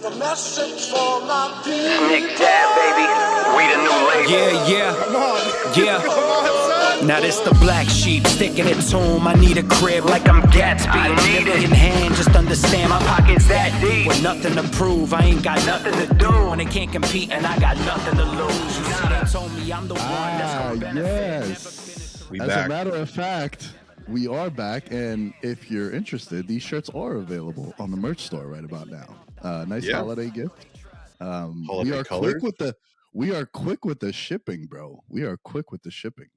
a message for my people. Nick Dad, baby. We the new label. Yeah. Come on. Yeah. Come on, son. Now this the black sheep sticking its home. I need a crib like I'm Gatsby. I need it. In hand, just understand my Pockets that deep. with nothing to prove. I ain't got nothing to do. When they can't compete and I got nothing to lose. You see, they told me I'm the one that's gonna benefit. Yes. We As back. a matter of fact, we are back, and if you're interested, these shirts are available on the merch store right about now. Nice Yeah. holiday gift. Holiday we are colors. quick with the shipping, bro. We are quick with the shipping.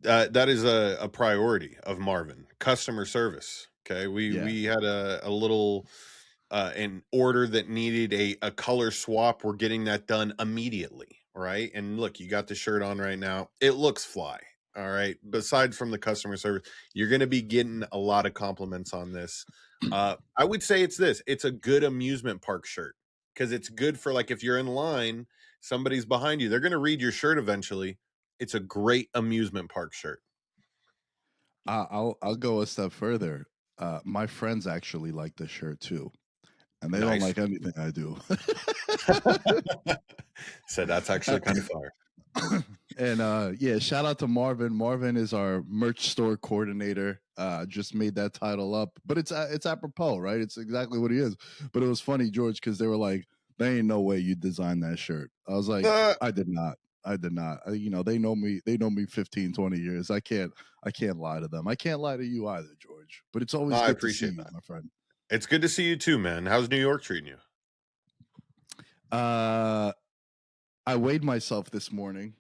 That is a priority of Marvin. Customer service. Okay. We had a little an order that needed a color swap. We're getting that done immediately. Right. And look, you got the shirt on right now. It looks fly. All right. Besides from the customer service, you're going to be getting a lot of compliments on this. I would say it's a good amusement park shirt because it's good for like if you're in line, somebody's behind you, they're going to read your shirt eventually. It's a great amusement park shirt. I'll go a step further. My friends actually like this shirt too, and they don't Nice. like anything I do. So that's actually kind of fire. And yeah, shout out to Marvin. Marvin is our merch store coordinator. Just made that title up, but it's apropos, right? It's exactly what he is. But it was funny, George, because they were like, "There ain't no way you designed that shirt." I was like, "I did not. I did not. You know, they know me. They know me 15, 20 years. I can't lie to them. I can't lie to you either, George. But it's always I good to appreciate see you, that. my friend. It's good to see you too, man. How's New York treating you? I weighed myself this morning.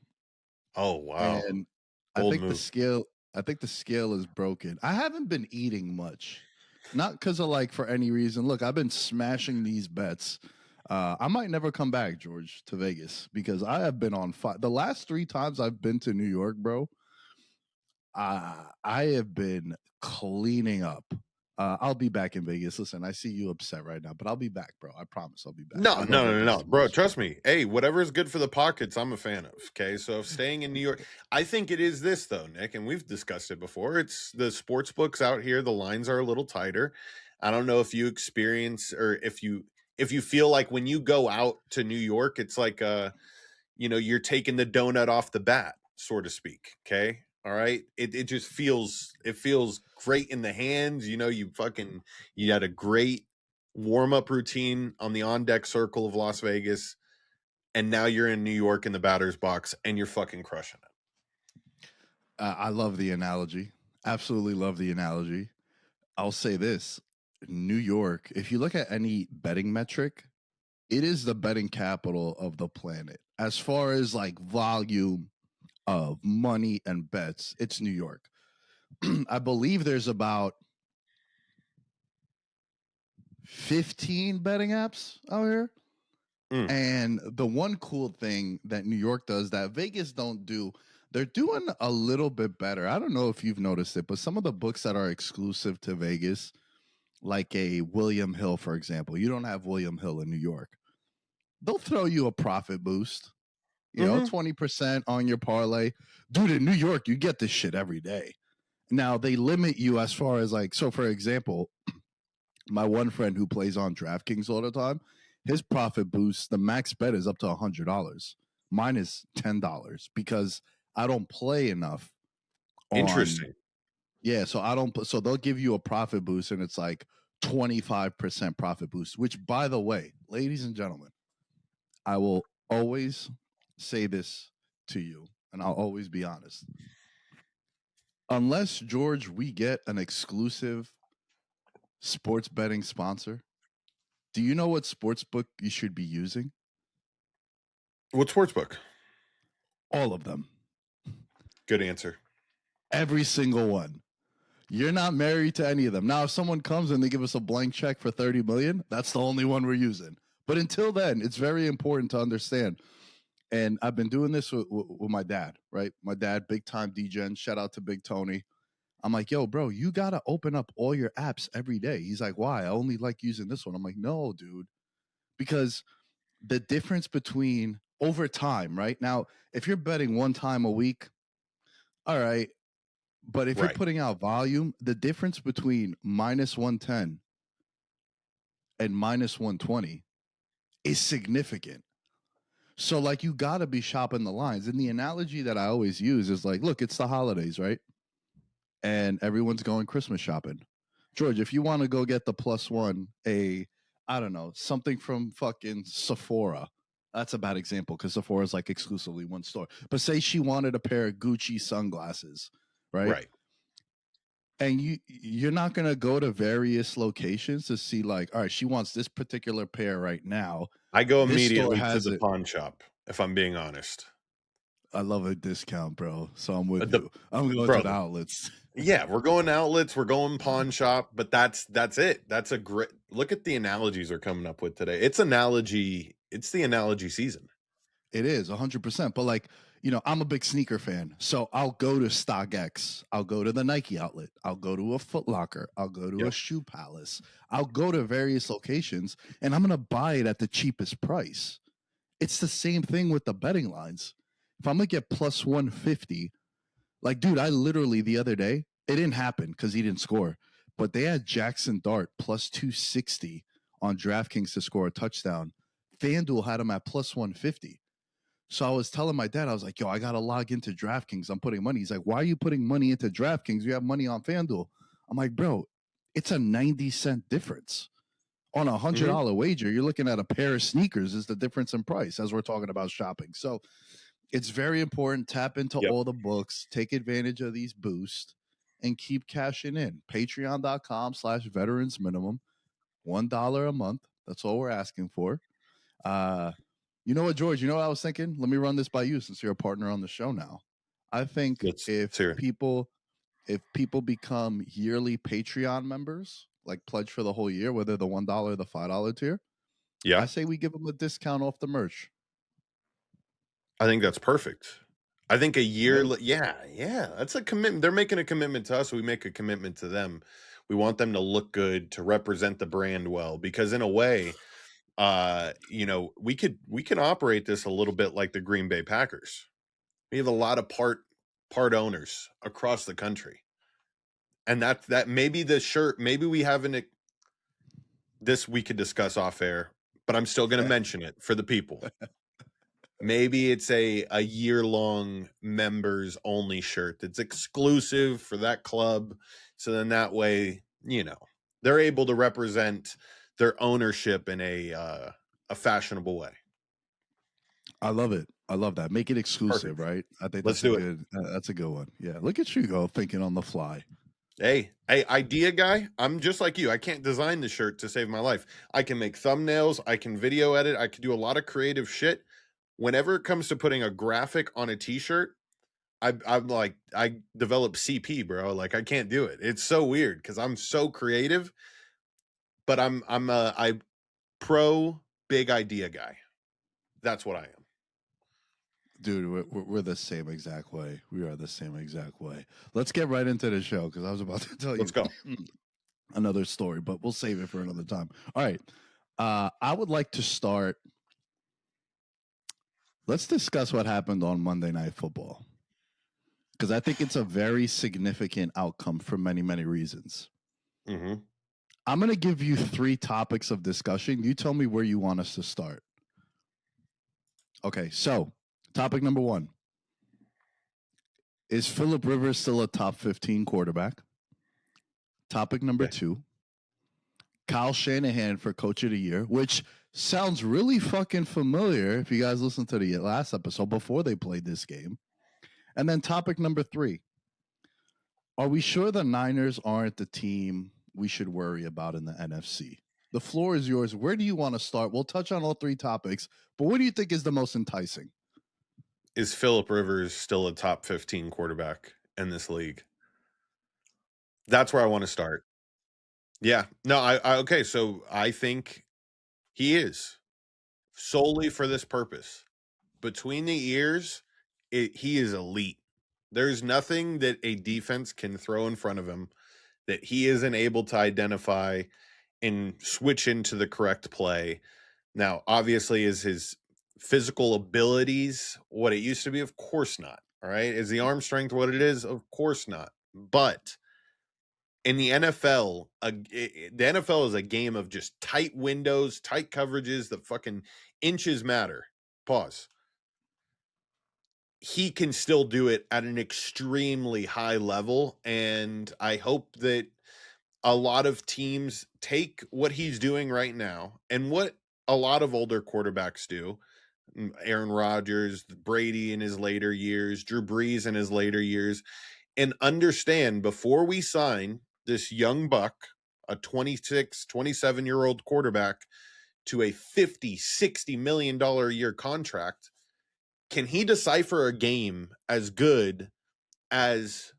Oh wow. And Bold I think move. the scale is broken. I haven't been eating much. Not because of like for any reason. Look, I've been smashing these bets. I might never come back, George, to Vegas because I have been on fire. The last 3 times I've been to New York, bro, I have been cleaning up. I'll be back in Vegas. Listen, I see you upset right now, but I'll be back, bro. I promise I'll be back. No, bro. Trust me. Hey, whatever is good for the pockets, I'm a fan of. Okay, so if staying in New York, I think it is this though, Nick, and we've discussed it before. It's the sports books out here. The lines are a little tighter. I don't know if you experience or if you feel like when you go out to New York, it's like you're taking the donut off the bat, so to speak. Okay. All right. It just feels great in the hands. You had a great warm-up routine on the on-deck circle of Las Vegas, and now you're in New York in the batter's box and you're fucking crushing it. I love the analogy. Absolutely love the analogy. I'll say this. New York, if you look at any betting metric, it is the betting capital of the planet. As far as like volume of money and bets, it's New York. I believe there's about 15 betting apps out here. And the one cool thing that New York does that Vegas don't do, they're doing a little bit better. I don't know if you've noticed it, but some of the books that are exclusive to Vegas, like a William Hill, for example, you don't have William Hill in New York. They'll throw you a profit boost, 20% on your parlay. Dude, in New York, you get this shit every day. Now, they limit you as far as like, so for example, my one friend who plays on DraftKings all the time, his profit boost, the max bet is up to $100. Mine is $10 because I don't play enough. Interesting. Yeah, so I don't. So they'll give you a profit boost, and it's like 25% profit boost. Which, by the way, ladies and gentlemen, I will always say this to you, and I'll always be honest. Unless George, we get an exclusive sports betting sponsor. Do you know what sports book you should be using? What sports book? All of them. Good answer. Every single one. You're not married to any of them. Now, if someone comes and they give us a blank check for $30 million, that's the only one we're using. But until then, it's very important to understand. And I've been doing this with my dad, right? My dad, big time DGen. Shout out to Big Tony. I'm like, yo, bro, you got to open up all your apps every day. He's like, why? I only like using this one. I'm like, no, dude. Because the difference between over time, right? Now, if you're betting one time a week, all right. But if you're putting out volume, the difference between minus 110 and minus 120 is significant. So, like, you got to be shopping the lines. And the analogy that I always use is like, look, it's the holidays, right? And everyone's going Christmas shopping. George, if you want to go get the +1, I don't know, something from fucking Sephora. That's a bad example because Sephora is like exclusively one store. But say she wanted a pair of Gucci sunglasses, right? Right. And you're not gonna go to various locations to see like, all right, she wants this particular pair right now. I go This store immediately to has the it. pawn shop, if I'm being honest. I love a discount, bro. So I'm with The- you. I'm going to the outlets. Yeah, we're going outlets, we're going pawn shop, but that's it. That's a great look at the analogies we're coming up with today. It's the analogy season. It is 100%. But like, you know, I'm a big sneaker fan. So I'll go to StockX. I'll go to the Nike outlet. I'll go to a Foot Locker. I'll go to a Shoe Palace. I'll go to various locations and I'm going to buy it at the cheapest price. It's the same thing with the betting lines. If I'm going to get +150, like, dude, I literally the other day, it didn't happen because he didn't score, but they had Jackson Dart +260 on DraftKings to score a touchdown. FanDuel had him at +150. So I was telling my dad, I was like, yo, I got to log into DraftKings. I'm putting money. He's like, why are you putting money into DraftKings? You have money on FanDuel. I'm like, bro, it's a 90-cent difference. On a $100 wager, you're looking at a pair of sneakers is the difference in price as we're talking about shopping. So it's very important. Tap into all the books, take advantage of these boosts, and keep cashing in. Patreon.com/veterans minimum, $1 a month. That's all we're asking for. You know what, George? You know what I was thinking? Let me run this by you since you're a partner on the show now. I think if people become yearly Patreon members, like pledge for the whole year, whether the $1 or the $5 tier, I say we give them a discount off the merch. I think that's perfect. I think a year, that's a commitment. They're making a commitment to us. We make a commitment to them. We want them to look good, to represent the brand well, because in a way, you know, we can operate this a little bit like the Green Bay Packers. We have a lot of part owners across the country, and that maybe the shirt. Maybe we haven't. This we could discuss off air, but I'm still going to mention it for the people. Maybe it's a year-long members only shirt that's exclusive for that club. So then that way, you know, they're able to represent their ownership in a fashionable way. I love it. I love that. Make it exclusive, right? I think that's that's a good one. Yeah. Look at you go thinking on the fly. Hey, idea guy. I'm just like you. I can't design the shirt to save my life. I can make thumbnails. I can video edit. I can do a lot of creative shit. Whenever it comes to putting a graphic on a t-shirt, I'm like, I develop CP, bro. Like I can't do it. It's so weird because I'm so creative, but I pro big idea guy. That's what I am. Dude, we're the same exact way. We are the same exact way. Let's get right into the show because I was about to tell you. Let's go. Another story, but we'll save it for another time. All right. I would like to start. Let's discuss what happened on Monday Night Football because I think it's a very significant outcome for many, many reasons. Mm-hmm. I'm going to give you 3 topics of discussion. You tell me where you want us to start. Okay, so topic number 1. Is Phillip Rivers still a top 15 quarterback? Topic number 2. Kyle Shanahan for Coach of the Year, which sounds really fucking familiar if you guys listened to the last episode before they played this game. And then topic number 3. Are we sure the Niners aren't the team we should worry about in the NFC? The floor is yours. Where do you want to start? We'll touch on all 3 topics, but what do you think is the most enticing? Is Phillip Rivers still a top 15 quarterback in this league? That's where I want to start. Yeah. No, okay. So I think he is solely for this purpose. Between the ears, he is elite. There's nothing that a defense can throw in front of him that he isn't able to identify and switch into the correct play. Now, obviously, is his physical abilities what it used to be? Of course not. All right. Is the arm strength what it is? Of course not. But In the NFL, the NFL is a game of just tight windows, tight coverages. The fucking inches matter. Pause. He can still do it at an extremely high level, and I hope that a lot of teams take what he's doing right now and what a lot of older quarterbacks do. Aaron Rodgers, Brady in his later years, Drew Brees in his later years, and understand before we sign this young buck, a 26, 27-year-old quarterback, to a $50-60 million a year contract, can he decipher a game as good as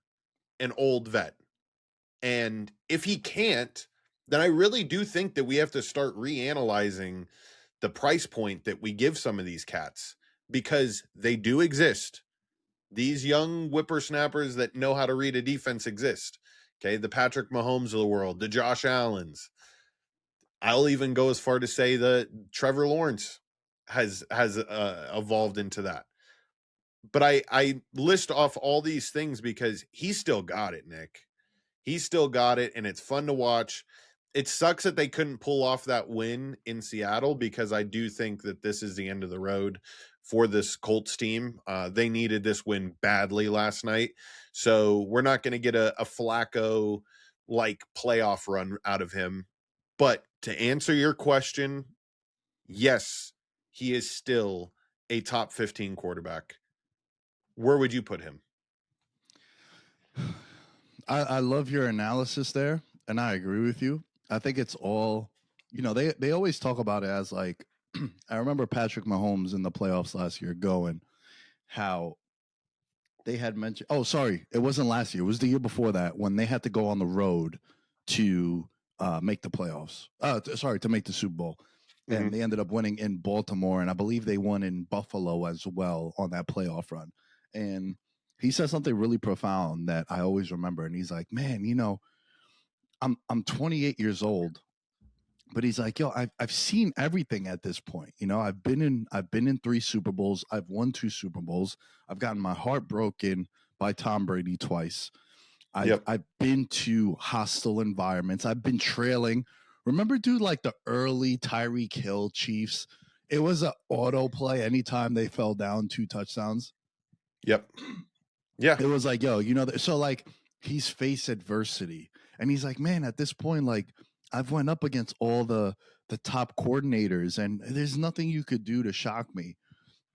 an old vet? And if he can't, then I really do think that we have to start reanalyzing the price point that we give some of these cats, because they do exist. These young whippersnappers that know how to read a defense exist. Okay, the Patrick Mahomes of the world, the Josh Allens. I'll even go as far to say that Trevor Lawrence has evolved into that. But I list off all these things because he's still got it, Nick. He's still got it, and it's fun to watch. It sucks that they couldn't pull off that win in Seattle, because I do think that this is the end of the road for this Colts team. They needed this win badly last night. So we're not going to get a Flacco-like playoff run out of him. But to answer your question, yes, he is still a top 15 quarterback. Where would you put him? I love your analysis there, and I agree with you. I think it's all, they always talk about it as like, I remember Patrick Mahomes in the playoffs last year going, how they had mentioned, oh, sorry, it wasn't last year. It was the year before that, when they had to go on the road to make the playoffs. To make the Super Bowl. And they ended up winning in Baltimore, and I believe they won in Buffalo as well on that playoff run. And he said something really profound that I always remember. And he's like, man, I'm 28 years old, but he's like, yo, I've seen everything at this point. I've been in 3 Super Bowls. I've won 2 Super Bowls. I've gotten my heart broken by Tom Brady twice. I've been to hostile environments. I've been trailing. Remember, dude, like the early Tyreek Hill Chiefs? It was an auto play anytime they fell down 2 touchdowns. Yep. Yeah. It was like, yo, so like he's faced adversity, and he's like, man, at this point, like I've went up against all the top coordinators, and there's nothing you could do to shock me.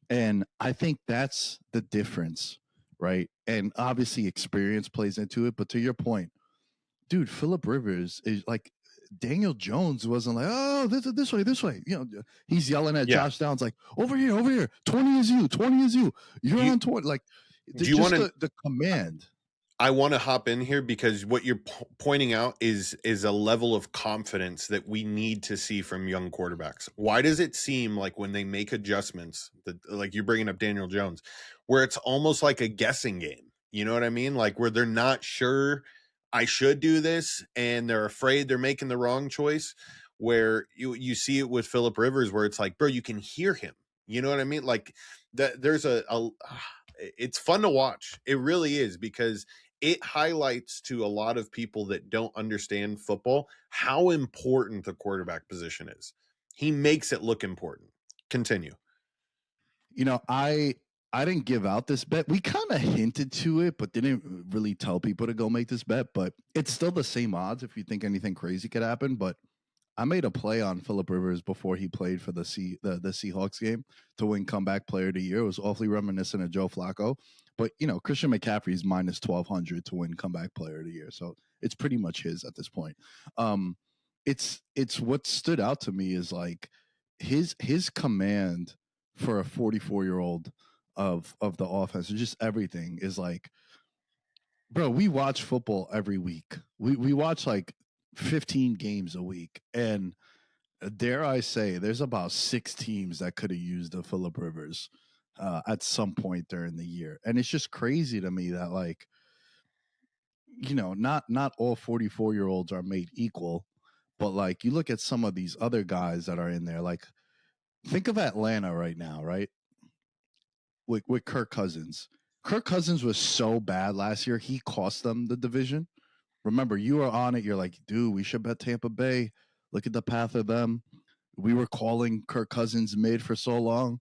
And I think that's the difference, right? And obviously experience plays into it. But to your point, dude, Phillip Rivers is like, Daniel Jones wasn't like, oh, this way. He's yelling at Josh Downs like, over here. 20 is you. 20 is you. You're on 20. Like, do you want the command? I want to hop in here because what you're pointing out is a level of confidence that we need to see from young quarterbacks. Why does it seem like when they make adjustments, that, like you're bringing up Daniel Jones, where it's almost like a guessing game? You know what I mean? Like where they're not sure I should do this, and they're afraid they're making the wrong choice. Where you see it with Phillip Rivers, where it's like, bro, you can hear him. You know what I mean? Like that. There's it's fun to watch. It really is, because it highlights to a lot of people that don't understand football how important the quarterback position is. He makes it look important. Continue. I didn't give out this bet. We kind of hinted to it, but didn't really tell people to go make this bet. But it's still the same odds if you think anything crazy could happen. But I made a play on Phillip Rivers before he played for the Seahawks game to win comeback player of the year. It was awfully reminiscent of Joe Flacco. But, Christian McCaffrey's minus 1,200 to win comeback player of the year. So it's pretty much his at this point. It's what stood out to me is like his command for a 44-year-old of the offense and just everything is like, bro, we watch football every week. We watch like 15 games a week, and dare I say there's about 6 teams that could have used a Phillip Rivers at some point during the year. And it's just crazy to me that, like, not all 44-year-olds are made equal, but like you look at some of these other guys that are in there, like think of Atlanta right now, right? With Kirk Cousins. Kirk Cousins was so bad last year, he cost them the division. Remember, you were on it. You're like, dude, we should bet Tampa Bay. Look at the path of them. We were calling Kirk Cousins mid for so long.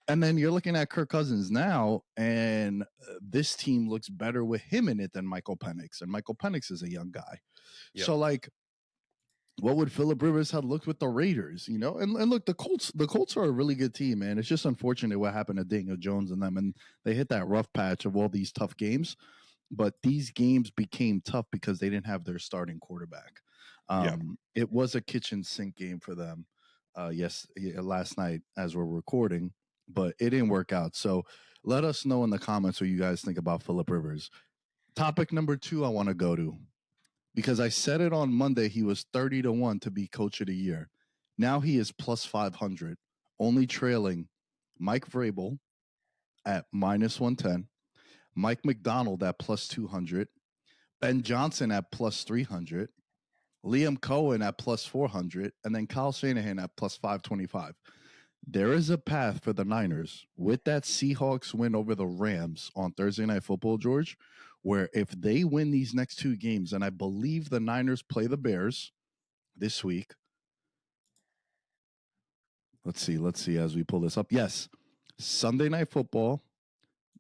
And then you're looking at Kirk Cousins now, and this team looks better with him in it than Michael Penix. And Michael Penix is a young guy. Yep. So, like, what would Phillip Rivers have looked with the Raiders, you know? And look, the Colts are a really good team, man. It's just unfortunate what happened to Daniel Jones and them. And they hit that rough patch of all these tough games. But these games became tough because they didn't have their starting quarterback. It was a kitchen sink game for them last night as we're recording, but it didn't work out. So let us know in the comments what you guys think about Phillip Rivers. Topic number 2 I want to go to, because I said it on Monday, he was 30-1 to be coach of the year. Now he is plus 500, only trailing Mike Vrabel at minus 110, Mike McDonald at plus 200, Ben Johnson at plus 300, Liam Cohen at plus 400, and then Kyle Shanahan at plus 525. There is a path for the Niners with that Seahawks win over the Rams on Thursday Night Football, George, where if they win these next 2 games, and I believe the Niners play the Bears this week. Let's see as we pull this up. Yes, Sunday Night Football,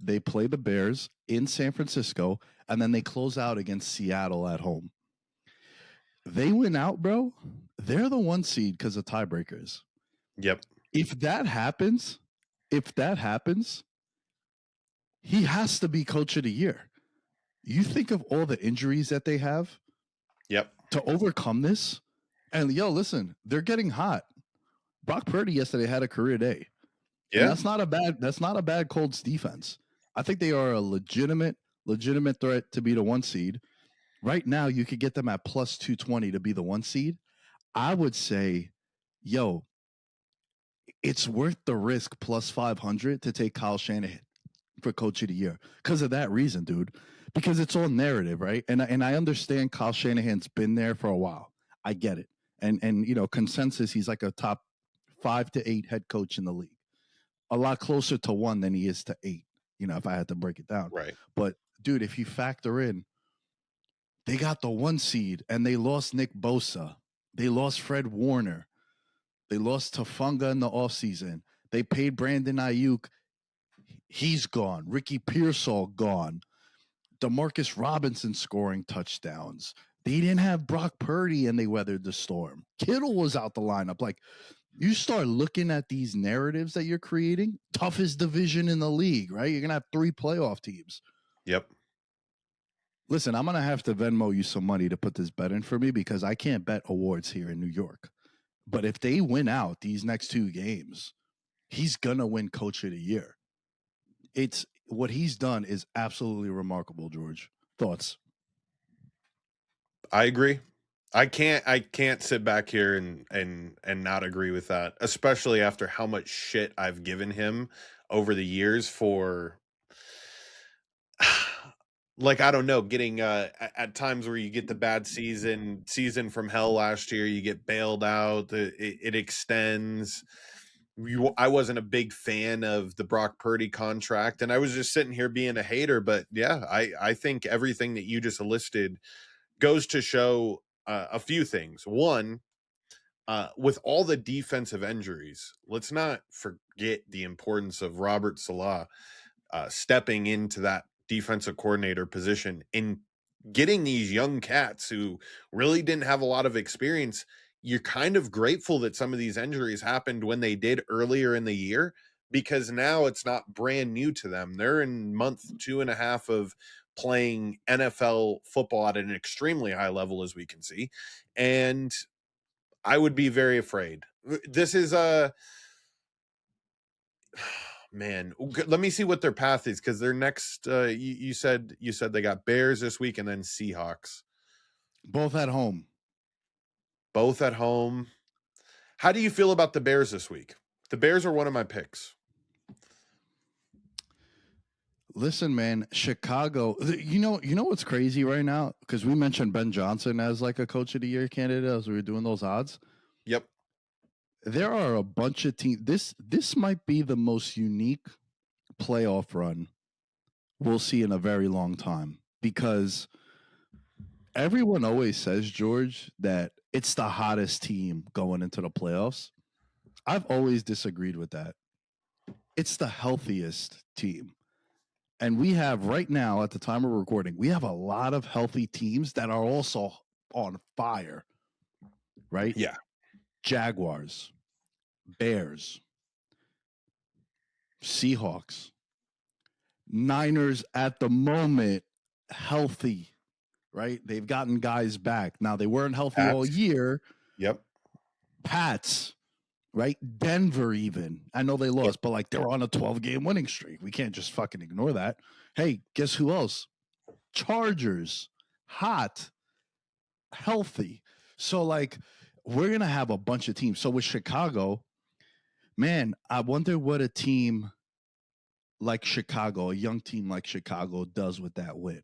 they play the Bears in San Francisco, and then they close out against Seattle at home. They win out, bro. They're the 1 seed because of tiebreakers. Yep. If that happens, he has to be coach of the year. You think of all the injuries that they have. Yep. To overcome this. And listen, they're getting hot. Brock Purdy yesterday had a career day. Yeah. And that's not a bad Colts defense. I think they are a legitimate threat to be the 1 seed. Right now, you could get them at plus 220 to be the 1 seed. I would say, it's worth the risk plus 500 to take Kyle Shanahan for coach of the year because of that reason, dude. Because it's all narrative, right? And I understand Kyle Shanahan's been there for a while. I get it. And consensus, he's like a top 5 to 8 head coach in the league. A lot closer to 1 than he is to 8, if I had to break it down. Right. But, dude, if you factor in, they got the 1 seed, and they lost Nick Bosa. They lost Fred Warner. They lost Tafunga in the offseason. They paid Brandon Ayuk. He's gone. Ricky Pearsall gone. DeMarcus Robinson scoring touchdowns. They didn't have Brock Purdy, and they weathered the storm. Kittle was out the lineup. Like, you start looking at these narratives that you're creating, toughest division in the league, right? You're going to have 3 playoff teams. Yep. Listen, I'm going to have to Venmo you some money to put this bet in for me because I can't bet awards here in New York. But if they win out these next 2 games, he's going to win coach of the year. It's what he's done is absolutely remarkable, George. Thoughts? I agree. I can't sit back here and not agree with that, especially after how much shit I've given him over the years for like, I don't know, getting at times where you get the bad season from hell last year, you get bailed out, it extends. I wasn't a big fan of the Brock Purdy contract, and I was just sitting here being a hater. But yeah, I think everything that you just listed goes to show a few things. One, with all the defensive injuries, let's not forget the importance of Robert Saleh stepping into that defensive coordinator position in getting these young cats who really didn't have a lot of experience. You're kind of grateful that some of these injuries happened when they did earlier in the year, because now it's not brand new to them. They're in month 2.5 of playing NFL football at an extremely high level, as we can see. And I would be very afraid. This is man, let me see what their path is, because their next you said they got Bears this week and then Seahawks. Both at home. How do you feel about the Bears this week? The Bears are one of my picks. Listen, man, Chicago, you know what's crazy right now? Because we mentioned Ben Johnson as like a coach of the year candidate as we were doing those odds. Yep. There are a bunch of teams. This might be the most unique playoff run we'll see in a very long time, because everyone always says, George, that it's the hottest team going into the playoffs. I've always disagreed with that. It's the healthiest team. And we have right now, at the time of recording, we have a lot of healthy teams that are also on fire, right? Yeah. Jaguars, Bears, Seahawks, Niners at the moment, healthy, right? They've gotten guys back. Now, they weren't healthy all Pats. year. Yep. Pats, right? Denver, even. I know they lost, but like they're on a 12-game winning streak. We can't just fucking ignore that. Hey, guess who else? Chargers, hot, healthy. So, like, we're going to have a bunch of teams. So, with Chicago, man, I wonder what a team like Chicago, a young team like Chicago, does with that win.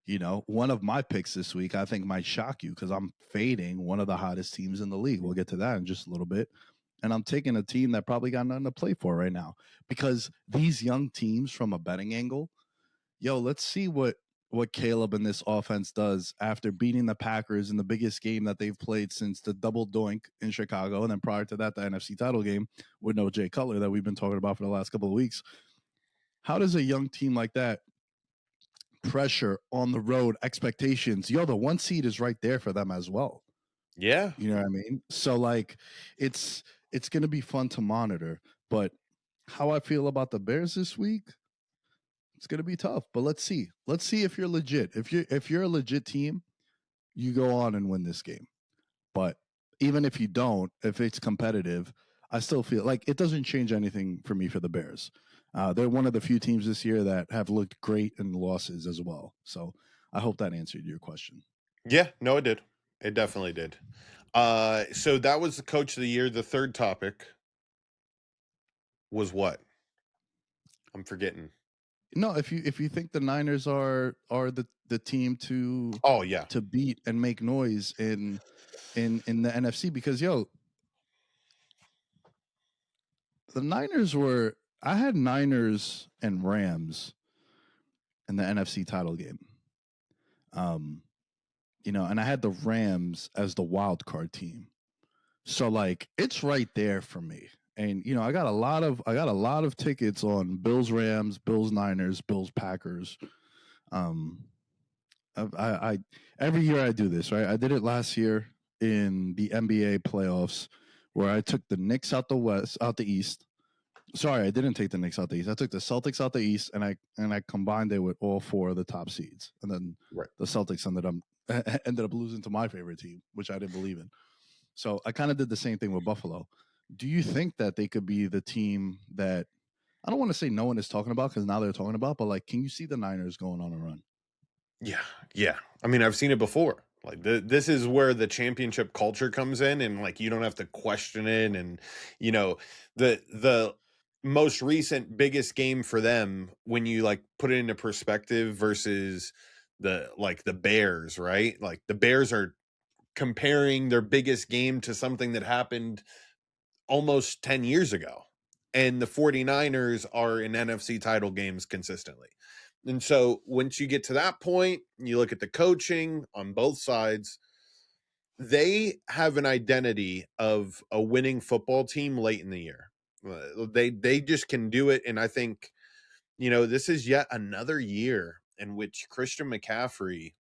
You know, one of my picks this week, I think, might shock you because I'm fading one of the hottest teams in the league. We'll get to that in just a little bit. And I'm taking a team that probably got nothing to play for right now because these young teams, from a betting angle, let's see what Caleb and this offense does after beating the Packers in the biggest game that they've played since the double doink in Chicago. And then prior to that, the NFC title game with no Jay Cutler that we've been talking about for the last couple of weeks. How does a young team like that pressure on the road, expectations? The 1 seed is right there for them as well. Yeah. You know what I mean? So, like, it's going to be fun to monitor. But how I feel about the Bears this week, it's going to be tough. But let's see. Let's see if you're legit. If you're a legit team, you go on and win this game. But even if you don't, if it's competitive, I still feel like it doesn't change anything for me for the Bears. They're one of the few teams this year that have looked great in losses as well. So I hope that answered your question. Yeah, no, it did. It definitely did. So that was the coach of the year. The third topic was what? I'm forgetting. No, if you think the Niners are the team to to beat and make noise in the NFC, because the Niners were, I had Niners and Rams in the NFC title game. And I had the Rams as the wild card team. So, like, it's right there for me. And I got a lot of tickets on Bills Rams, Bills Niners, Bills Packers. I every year I do this, right? I did it last year in the NBA playoffs where I took the Knicks out the East. Sorry, I didn't take the Knicks out the East. I took the Celtics out the East, and I combined it with all 4 of the top seeds, and then the Celtics ended up losing to my favorite team, which I didn't believe in. So I kind of did the same thing with Buffalo. Do you think that they could be the team that, I don't want to say no one is talking about because now they're talking about, but like, can you see the Niners going on a run? Yeah. I mean, I've seen it before. Like this is where the championship culture comes in, and like you don't have to question it. And the most recent biggest game for them, when you like put it into perspective versus the Bears, right? Like the Bears are comparing their biggest game to something that happened almost 10 years ago. And the 49ers are in NFC title games consistently. And so once you get to that point, you look at the coaching on both sides, they have an identity of a winning football team late in the year. They just can do it. And I think, this is yet another year in which Christian McCaffrey,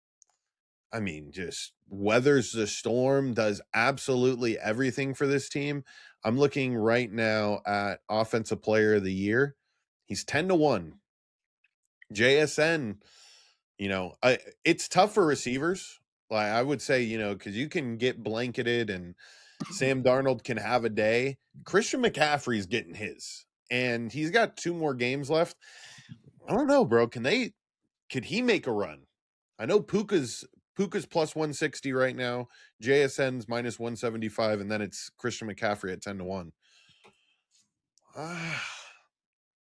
I mean, just weathers the storm, does absolutely everything for this team. I'm looking right now at Offensive Player of the Year. He's 10-1. JSN, it's tough for receivers. Like I would say, because you can get blanketed and Sam Darnold can have a day. Christian McCaffrey's getting his, and he's got 2 more games left. I don't know, bro. Could he make a run? I know Puka's plus 160 right now. JSN's minus 175, and then it's Christian McCaffrey at 10-1.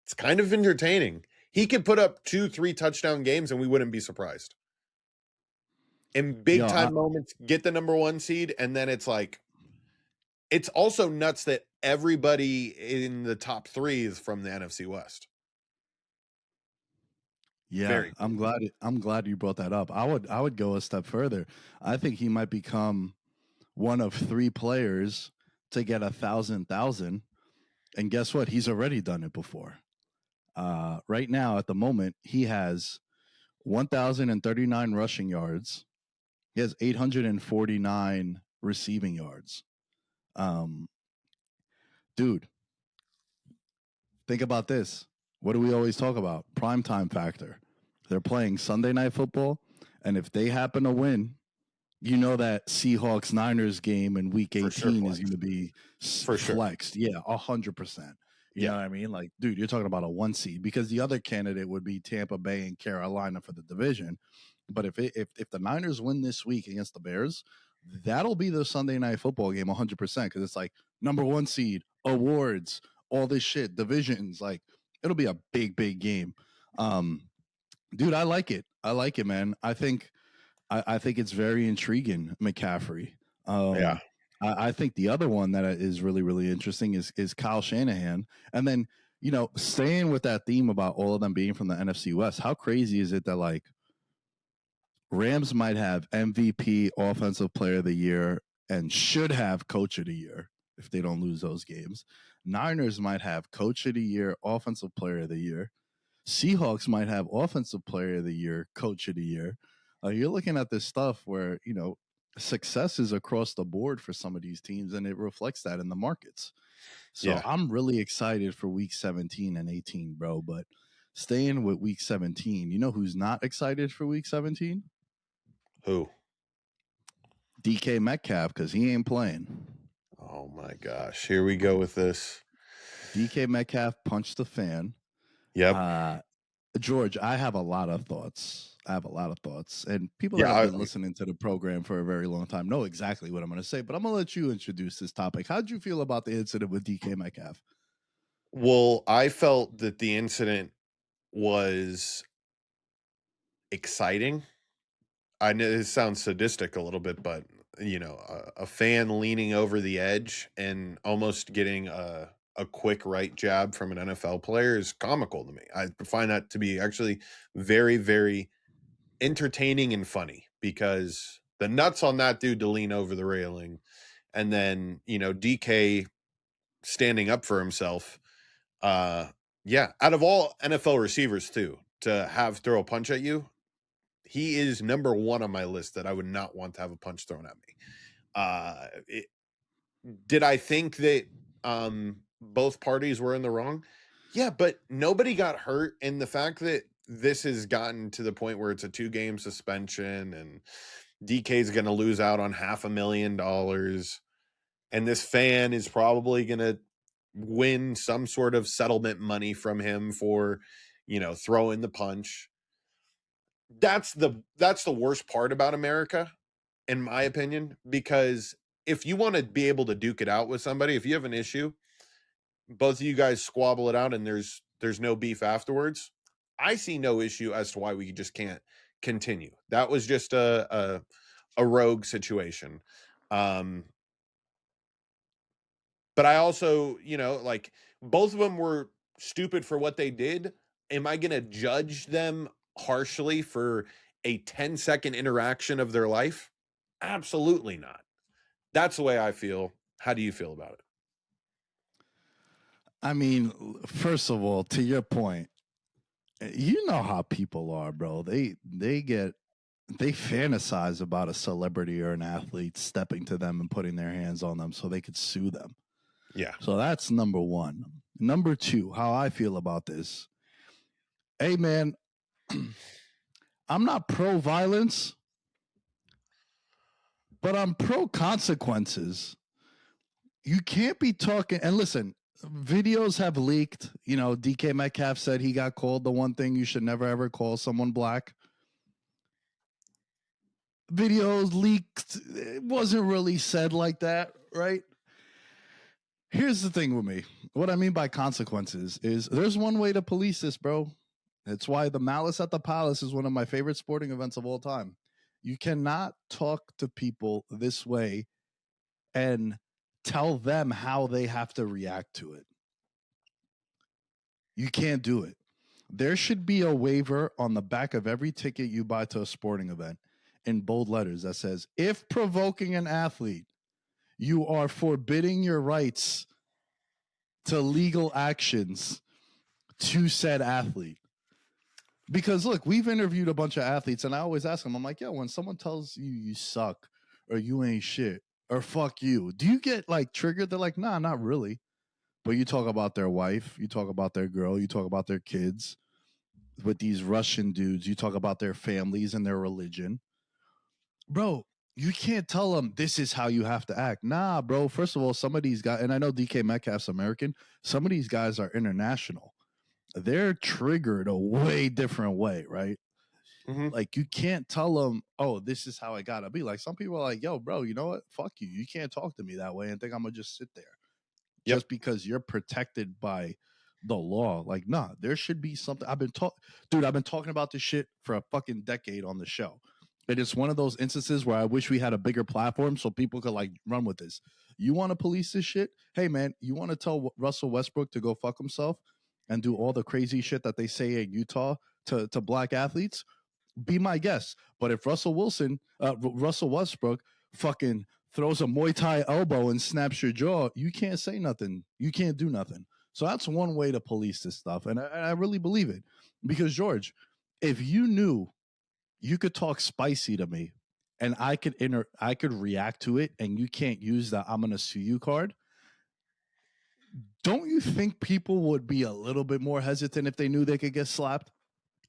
It's kind of entertaining. He could put up 2-3 touchdown games, and we wouldn't be surprised. In big time moments, get the number 1 seed, and then it's like, it's also nuts that everybody in the top 3 is from the NFC West. Yeah, Very. I'm glad you brought that up. I would go a step further. I think he might become one of 3 players to get 1,000,000. And guess what? He's already done it before. Right now, at the moment, he has 1,039 rushing yards. He has 849 receiving yards. Um, Dude, think about this. What do we always talk about? Primetime factor. They're playing Sunday Night Football, and if they happen to win, you know that Seahawks Niners game in Week 18 is going to be flexed. Yeah, 100%. You know what I mean? Like, dude, you're talking about a 1 seed because the other candidate would be Tampa Bay and Carolina for the division. But if the Niners win this week against the Bears, that'll be the Sunday Night Football game 100% because it's like number 1 seed, awards, all this shit, divisions. Like, it'll be a big game. Dude, I like it. I like it, man. I think it's very intriguing, McCaffrey. I think the other one that is really interesting is Kyle Shanahan. And then, staying with that theme about all of them being from the NFC West, how crazy is it that like Rams might have MVP, Offensive Player of the Year, and should have Coach of the Year if they don't lose those games. Niners might have Coach of the Year, Offensive Player of the Year. Seahawks might have Offensive Player of the Year, Coach of the Year. You're looking at this stuff where, success is across the board for some of these teams, and it reflects that in the markets. So I'm really excited for week 17 and 18, bro. But staying with week 17, you know who's not excited for week 17? Who? DK Metcalf, because he ain't playing. Oh, my gosh. Here we go with this. DK Metcalf punched the fan. Yep. George, I have a lot of thoughts. And people that have been listening to the program for a very long time know exactly what I'm going to say, but I'm going to let you introduce this topic. How'd you feel about the incident with DK Metcalf? Well, I felt that the incident was exciting. I know it sounds sadistic a little bit, but a fan leaning over the edge and almost getting a quick right jab from an NFL player is comical to me. I find that to be actually very, very entertaining and funny because the nuts on that dude to lean over the railing and then, DK standing up for himself. Out of all NFL receivers too, to have throw a punch at you, he is number 1 on my list that I would not want to have a punch thrown at me. Did I think that both parties were in the wrong? Yeah, but nobody got hurt. And the fact that this has gotten to the point where it's a 2-game suspension and DK's going to lose out on $500,000 and this fan is probably going to win some sort of settlement money from him for, throwing the punch. That's the worst part about America, in my opinion, because if you want to be able to duke it out with somebody, if you have an issue, both of you guys squabble it out and there's no beef afterwards. I see no issue as to why we just can't continue. That was just a rogue situation. But I also, like both of them were stupid for what they did. Am I going to judge them harshly for a 10-second interaction of their life? Absolutely not. That's the way I feel. How do you feel about it? I mean, first of all, to your point, you know how people are, bro. They fantasize about a celebrity or an athlete stepping to them and putting their hands on them so they could sue them. Yeah. So that's number 1. Number 2, how I feel about this. Hey, man, I'm not pro-violence, but I'm pro-consequences. You can't be talking, and listen, videos have leaked. DK Metcalf said he got called the one thing you should never, ever call someone black. Videos leaked. It wasn't really said like that, right? Here's the thing with me. What I mean by consequences is there's one way to police this, bro. That's why the Malice at the Palace is one of my favorite sporting events of all time. You cannot talk to people this way and tell them how they have to react to it. You can't do it. There should be a waiver on the back of every ticket you buy to a sporting event in bold letters that says, if provoking an athlete, you are forbidding your rights to legal actions to said athlete. Because look, we've interviewed a bunch of athletes, and I always ask them, I'm like, yo, when someone tells you you suck or you ain't shit or fuck you, do you get like triggered? They're like, nah, not really. But you talk about their wife, you talk about their girl, you talk about their kids. With these Russian dudes, you talk about their families and their religion. Bro, you can't tell them this is how you have to act. Nah, bro. First of all, some of these guys, and I know DK Metcalf's American, some of these guys are international. They're triggered a way different way, right? Mm-hmm. Like, you can't tell them, oh, this is how I gotta be. Like, some people are like, yo, bro, you know what? Fuck you. You can't talk to me that way and think I'm gonna just sit there. Yep. Just because you're protected by the law. Like, nah, there should be something. I've been talking about this shit for a fucking decade on the show. And it's one of those instances where I wish we had a bigger platform so people could like run with this. You want to police this shit? Hey, man, you want to tell Russell Westbrook to go fuck himself and do all the crazy shit that they say in Utah to black athletes? Be my guest. But if Russell Westbrook fucking throws a Muay Thai elbow and snaps your jaw, you can't say nothing. You can't do nothing. So that's one way to police this stuff. And I really believe it. Because, George, if you knew you could talk spicy to me and I could react to it and you can't use the I'm going to sue you card, don't you think people would be a little bit more hesitant if they knew they could get slapped?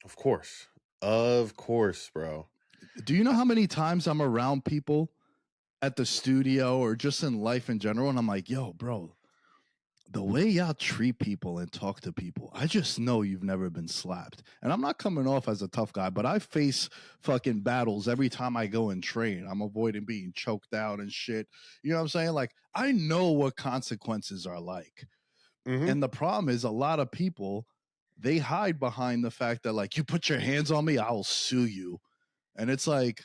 Of course. Of course, bro. Do you know how many times I'm around people at the studio or just in life in general, and I'm like, yo, bro, the way y'all treat people and talk to people, I just know you've never been slapped. And I'm not coming off as a tough guy, but I face fucking battles every time I go and train. I'm avoiding being choked out and shit. You know what I'm saying? Like, I know what consequences are like. Mm-hmm. And the problem is a lot of people, they hide behind the fact that, like, you put your hands on me, I'll sue you. And it's like,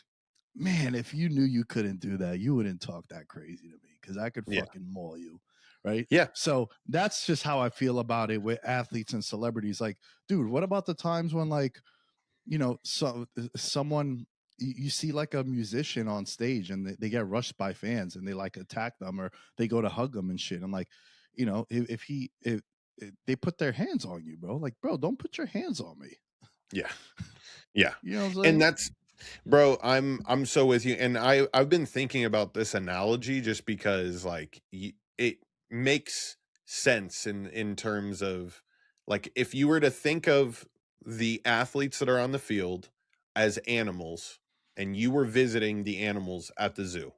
man, if you knew you couldn't do that, you wouldn't talk that crazy to me because I could fucking maul you. Right. Yeah. So that's just how I feel about it with athletes and celebrities. Like, dude, what about the times when, like, you know, someone you see like a musician on stage and they get rushed by fans and they like attack them or they go to hug them and shit. I'm like, you know, if they put their hands on you, bro, like, bro, don't put your hands on me. Yeah. Yeah. You know what I'm saying? And that's, bro, I'm so with you. And I've been thinking about this analogy just because, like, it makes sense in terms of, like, if you were to think of the athletes that are on the field as animals and you were visiting the animals at the zoo,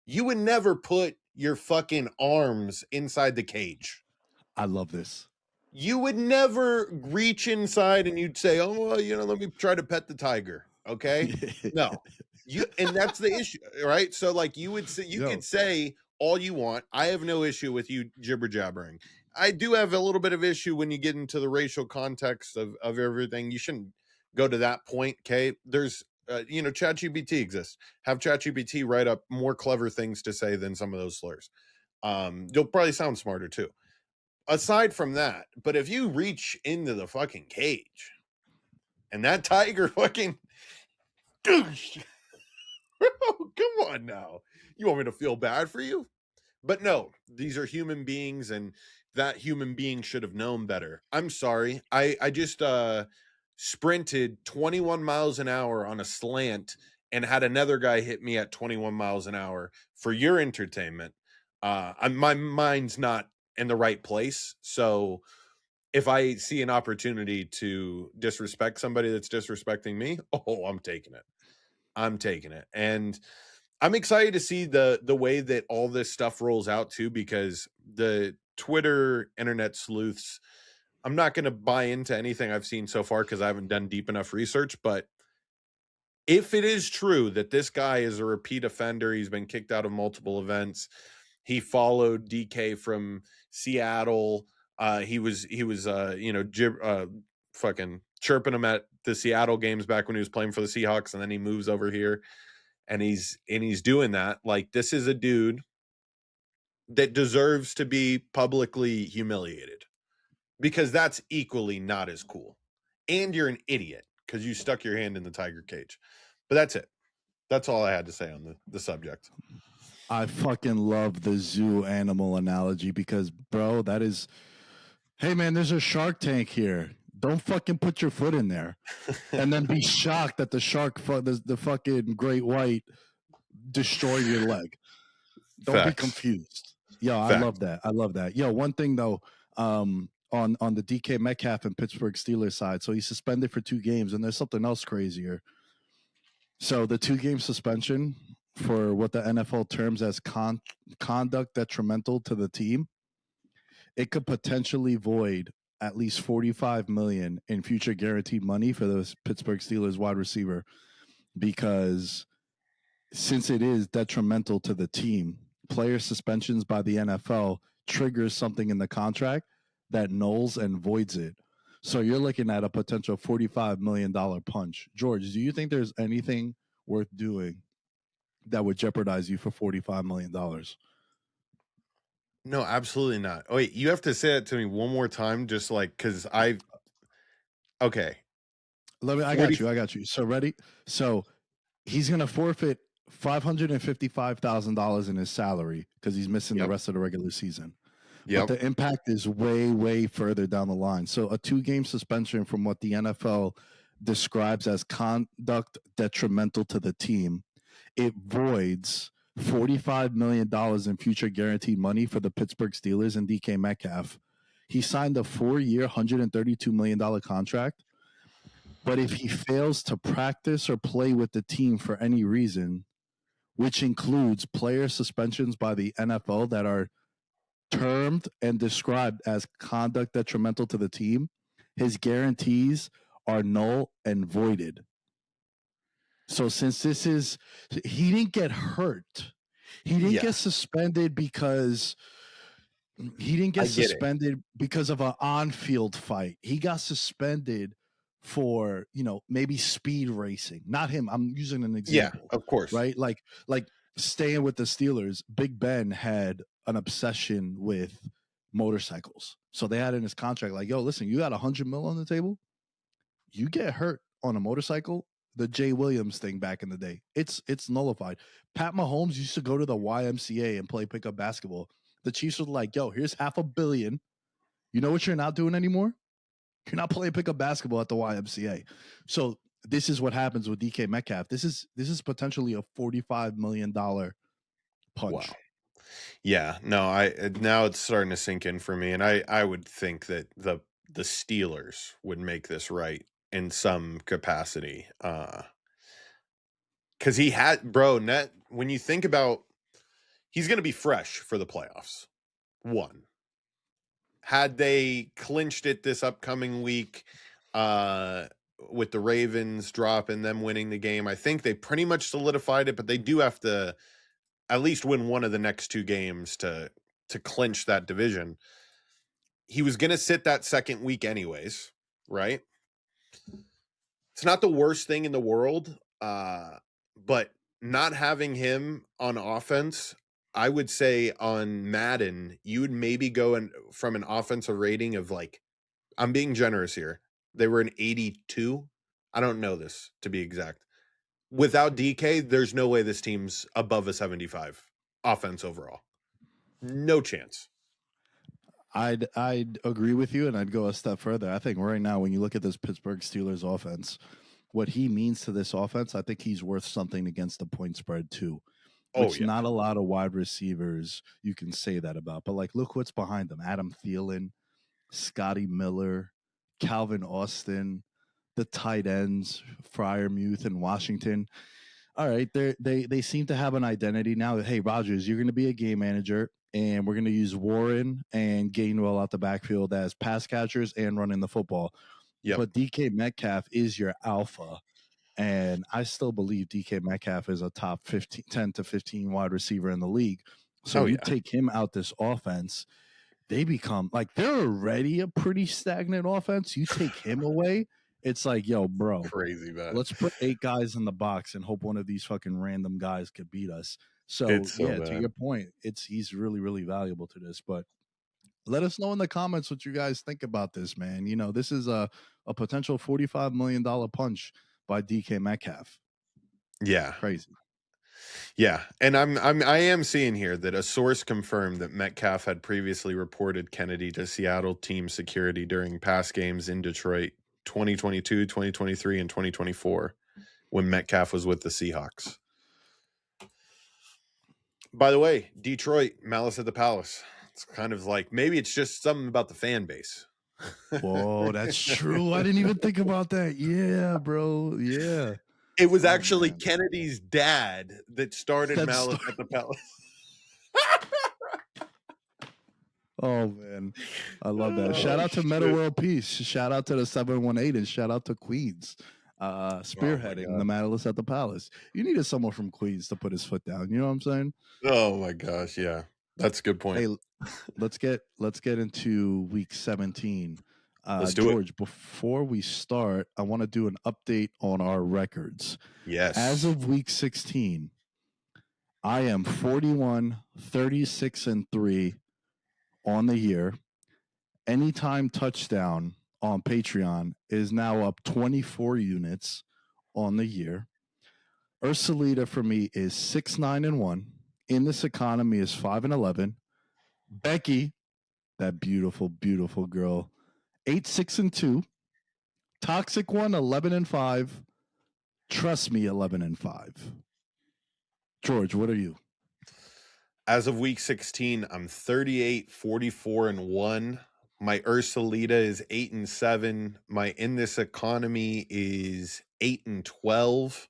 you would never put your fucking arms inside the cage. I love this. You would never reach inside and you'd say, oh, well, you know, let me try to pet the tiger. Okay. No, and that's the issue, right? So, like, you would say, you could say all you want. I have no issue with you jibber jabbering. I do have a little bit of issue when you get into the racial context of everything. You shouldn't go to that point. Okay. There's, you know, ChatGPT exists. Have ChatGPT write up more clever things to say than some of those slurs. You'll probably sound smarter too. Aside from that, but if you reach into the fucking cage and that tiger fucking douche, come on now. You want me to feel bad for you? But no, these are human beings and that human being should have known better. I'm sorry. I just sprinted 21 miles an hour on a slant and had another guy hit me at 21 miles an hour for your entertainment. My mind's not in the right place. So if I see an opportunity to disrespect somebody that's disrespecting me, oh, I'm taking it. And I'm excited to see the way that all this stuff rolls out too, because the Twitter internet sleuths, I'm not going to buy into anything I've seen so far because I haven't done deep enough research. But if it is true that this guy is a repeat offender, he's been kicked out of multiple events. He followed DK from Seattle. He was you know, fucking chirping him at the Seattle games back when he was playing for the Seahawks, and then he moves over here and he's doing that. Like, this is a dude that deserves to be publicly humiliated because that's equally not as cool. and you're an idiot because you stuck your hand in the tiger cage. But that's it. That's all I had to say on the subject. I fucking love the zoo animal analogy because, bro, that is, hey, man, there's a shark tank here. Don't fucking put your foot in there and then be shocked that the shark, the fucking great white destroyed your leg. Don't Facts. be confused. Yo, Facts. I love that. I love that. Yo, one thing though, on the DK Metcalf and Pittsburgh Steelers side, so he's suspended for 2 games, and there's something else crazier. So the 2-game suspension for what the NFL terms as conduct detrimental to the team, it could potentially void at least $45 million in future guaranteed money for the Pittsburgh Steelers wide receiver, because since it is detrimental to the team, player suspensions by the NFL triggers something in the contract that nulls and voids it. So you're looking at a potential $45 million punch. George, do you think there's anything worth doing that would jeopardize you for $45 million? No, absolutely not. Oh, wait, you have to say it to me one more time, just like, because okay. I got you. So ready? So he's going to forfeit $555,000 in his salary because he's missing the rest of the regular season. But the impact is way, way further down the line. So a 2-game suspension from what the NFL describes as conduct detrimental to the team, it voids $45 million in future guaranteed money for the Pittsburgh Steelers and DK Metcalf. He signed a 4-year, $132 million contract. But if he fails to practice or play with the team for any reason, which includes player suspensions by the NFL that are termed and described as conduct detrimental to the team, his guarantees are null and voided. So since he didn't get hurt. He didn't get suspended because because of an on-field fight. He got suspended for, maybe speed racing. Not him. I'm using an example. Yeah, of course. Right? Like staying with the Steelers, Big Ben had an obsession with motorcycles. So they had in his contract, like, yo, listen, you got $100 million on the table. You get hurt on a motorcycle, the Jay Williams thing back in the day, it's nullified. Pat Mahomes used to go to the YMCA and play pickup basketball. The Chiefs were like, yo, here's $500 million. You know what you're not doing anymore? You're not playing pickup basketball at the YMCA. So this is what happens with DK Metcalf. This is potentially a $45 million punch. Wow. Yeah, no, now it's starting to sink in for me, and I would think that the Steelers would make this right in some capacity, because he had when you think about, he's going to be fresh for the playoffs. One, had they clinched it this upcoming week, with the Ravens dropping them winning the game, I think they pretty much solidified it, but they do have to at least win one of the next 2 games to clinch that division. He was going to sit that second week anyways, right? It's not the worst thing in the world, but not having him on offense, I would say on Madden, you would maybe go from an offensive rating of, like, I'm being generous here, they were an 82. I don't know this to be exact. Without DK, there's no way this team's above a 75 offense overall. No chance. I'd agree with you, and I'd go a step further. I think right now, when you look at this Pittsburgh Steelers offense, what he means to this offense, I think he's worth something against the point spread too. Which not a lot of wide receivers you can say that about. But, like, look what's behind them. Adam Thielen, Scotty Miller, Calvin Austin, the tight ends, Freiermuth and Washington. All right, they seem to have an identity now. Hey, Rodgers, you're going to be a game manager, and we're going to use Warren and Gainwell out the backfield as pass catchers and running the football. But DK Metcalf is your alpha, and I still believe DK Metcalf is a top 10 to 15 wide receiver in the league. So you take him out this offense, they become, like, they're already a pretty stagnant offense. You take him away, it's like, yo, bro, crazy, man. Let's put 8 guys in the box and hope one of these fucking random guys could beat us. So bad. To your point, he's really, really valuable to this. But Let us know in the comments what you guys think about this, man. You know, this is a potential $45 million punch by DK Metcalf. Yeah. Crazy. Yeah. And I am seeing here that a source confirmed that Metcalf had previously reported Kennedy to Seattle team security during past games in Detroit 2022, 2023, and 2024 when Metcalf was with the Seahawks. By the way, Detroit, Malice at the Palace. It's kind of like maybe it's just something about the fan base. Whoa, that's true. I didn't even think about that. Yeah, bro. Yeah. It was actually Kennedy's dad that started Malice at the Palace. Oh man, I love that. Shout out to Meta World Peace. Shout out to the 718 and shout out to Queens. Spearheading the Malice at the Palace. You needed someone from Queens to put his foot down. You know what I'm saying? Oh my gosh, yeah. That's a good point. Hey, let's get into week 17. Let's do George, before we start, I want to do an update on our records. Yes. As of week 16, I am 41, 36, and 3 on the year. Anytime touchdown on Patreon is now up 24 units on the year. Ursulita for me is 6-9-1. In This Economy is 5-11. Becky, that beautiful, beautiful girl, 8-6-2. Toxic one, 11-5. Trust me, 11-5. George, what are you? As of week 16, I'm 38, 44-1. My Ursulita is 8-7. My In This Economy is 8-12.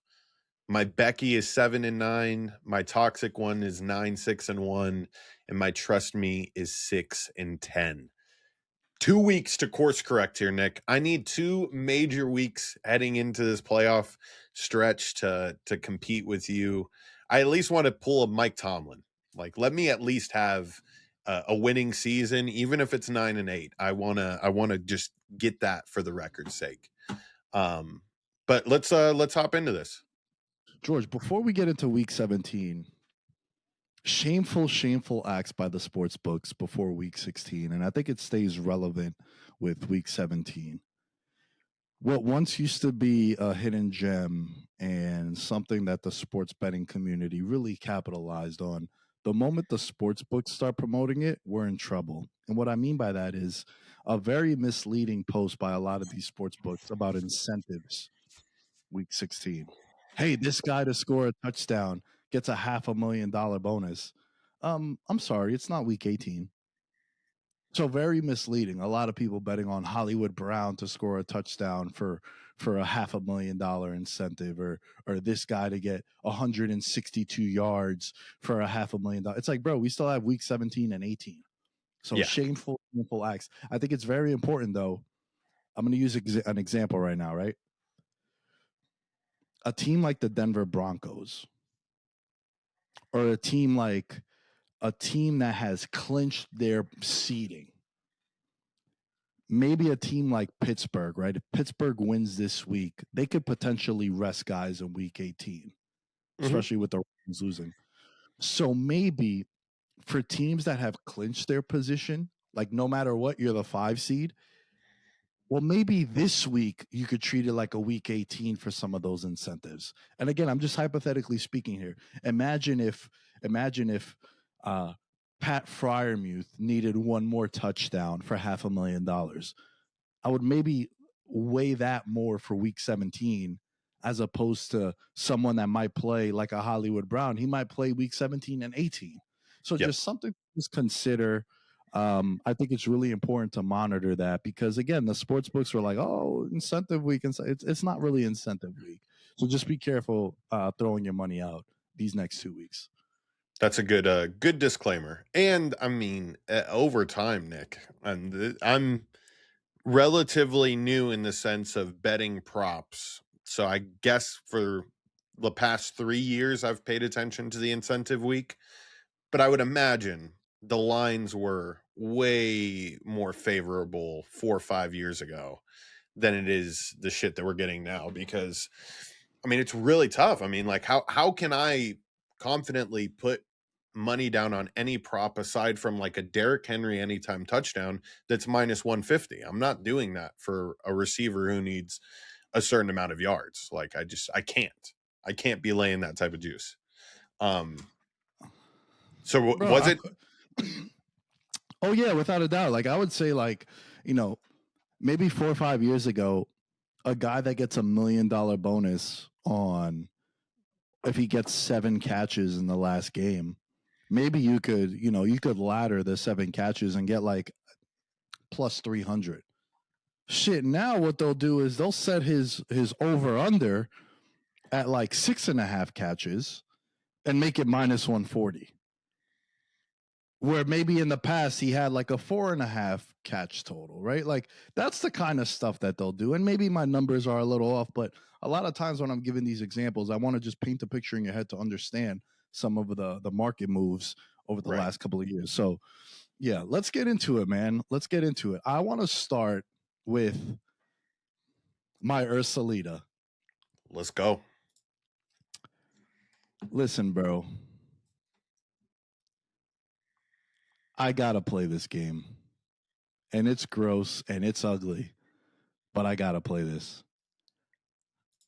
My Becky is 7-9. My Toxic one is 9-6-1. And my Trust Me is 6-10. 2 weeks to course correct here, Nick. I need 2 major weeks heading into this playoff stretch to compete with you. I at least want to pull a Mike Tomlin. Like, let me at least have a winning season, even if it's 9-8. I wanna just get that for the record's sake. But let's hop into this. George, before we get into week 17, shameful acts by the sports books before week 16, and I think it stays relevant with week 17. What once used to be a hidden gem and something that the sports betting community really capitalized on, the moment the sports books start promoting it, we're in trouble. And what I mean by that is a very misleading post by a lot of these sports books about incentives week 16. Hey, this guy to score a touchdown gets a $500,000 bonus. I'm sorry, it's not week 18. So very misleading. A lot of people betting on Hollywood Brown to score a touchdown for a $500,000 incentive, or this guy to get 162 yards for a $500,000. It's like, bro, we still have week 17 and 18. So Yeah. shameful acts. I think it's very important, though. I'm going to use an example right now, right? A team like the Denver Broncos, or a team that has clinched their seeding. Maybe a team like Pittsburgh, right? If Pittsburgh wins this week, they could potentially rest guys in week 18, especially with the Rams losing. So maybe for teams that have clinched their position, like no matter what, you're the 5 seed. Well, maybe this week you could treat it like a week 18 for some of those incentives. And again, I'm just hypothetically speaking here. Imagine if Pat Fryermuth needed one more touchdown for $500,000. I would maybe weigh that more for week 17 as opposed to someone that might play like a Hollywood Brown. He might play week 17 and 18. So just something to just consider. I think it's really important to monitor that because, again, the sports books are like, oh, incentive week. It's not really incentive week. So just be careful throwing your money out these next 2 weeks. That's a good disclaimer. And I mean, over time, Nick, I'm relatively new in the sense of betting props. So I guess for the past 3 years, I've paid attention to the incentive week. But I would imagine the lines were way more favorable 4 or 5 years ago than it is the shit that we're getting now. Because, I mean, it's really tough. I mean, like, how can I confidently put money down on any prop aside from like a Derrick Henry anytime touchdown that's minus 150. I'm not doing that for a receiver who needs a certain amount of yards. Like I can't be laying that type of juice. So Bro, was it? Oh yeah, without a doubt. Like I would say, like, you know, maybe 4 or 5 years ago, a guy that gets $1 million bonus on if he gets 7 catches in the last game, maybe you could ladder the 7 catches and get like plus 300. Shit, now what they'll do is they'll set his over under at like 6.5 catches and make it minus 140. Where maybe in the past he had like a 4.5 catch total, right? Like that's the kind of stuff that they'll do. And maybe my numbers are a little off, but a lot of times when I'm giving these examples, I want to just paint a picture in your head to understand some of the market moves over the last couple of years. So yeah, let's get into it, man. Let's get into it. I want to start with my Ursulita. Let's go. Listen, bro. I gotta play this game. And it's gross and it's ugly, but I gotta play this.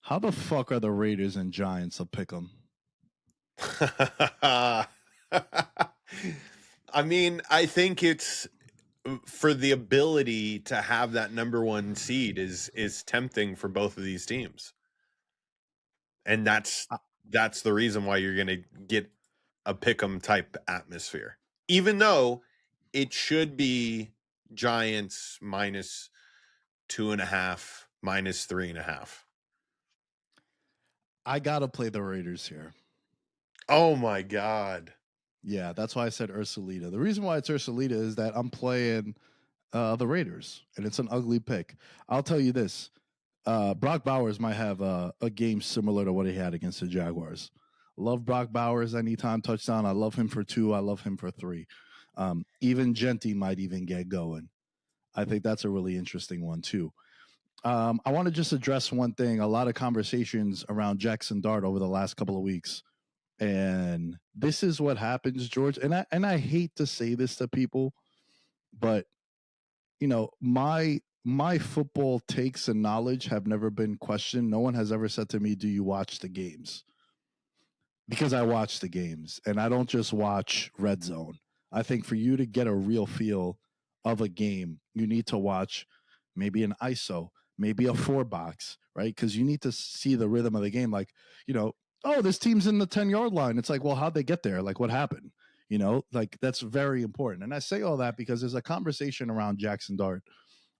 How the fuck are the Raiders and Giants a pick 'em? I mean, I think it's for the ability to have that number 1 seed is tempting for both of these teams. And that's the reason why you're going to get a pick 'em type atmosphere. Even though it should be Giants minus 2.5, minus 3.5. I gotta play the Raiders here. Oh my God. Yeah, that's why I said Ursulita. The reason why it's Ursulita is that I'm playing the Raiders, and it's an ugly pick. I'll tell you this. Brock Bowers might have a game similar to what he had against the Jaguars. Love Brock Bowers anytime touchdown. I love him for 2. I love him for 3. Even Genty might even get going. I think that's a really interesting one too. I want to just address one thing. A lot of conversations around Jackson Dart over the last couple of weeks. And this is what happens, George. And I hate to say this to people, but you know, my football takes and knowledge have never been questioned. No one has ever said to me, "Do you watch the games?" Because I watch the games, and I don't just watch Red Zone. I think for you to get a real feel of a game, you need to watch maybe an ISO, maybe a 4-box, right? Because you need to see the rhythm of the game. Like, you know, oh, this team's in the 10-yard line. It's like, well, how'd they get there? Like, what happened? You know, like that's very important. And I say all that because there's a conversation around Jackson Dart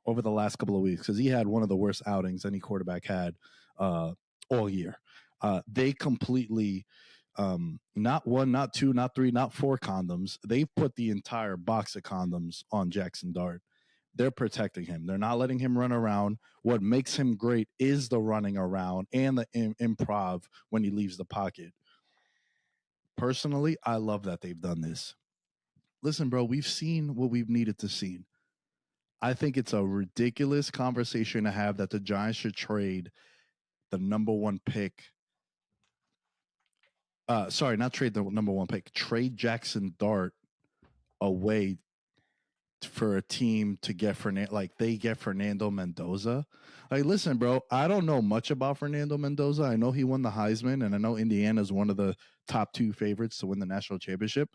over the last couple of weeks because he had one of the worst outings any quarterback had all year. They completely, not 1, not 2, not 3, not 4 condoms. They've put the entire box of condoms on Jackson Dart. They're protecting him. They're not letting him run around. What makes him great is the running around and the improv when he leaves the pocket. Personally, I love that they've done this. Listen, bro, we've seen what we've needed to see. I think it's a ridiculous conversation to have that the Giants should trade the number 1 pick. Sorry, not trade the number 1 pick. Trade Jackson Dart away for a team to get they get Fernando Mendoza. Like, listen, bro, I don't know much about Fernando Mendoza. I know he won the Heisman, and I know Indiana's one of the top 2 favorites to win the national championship.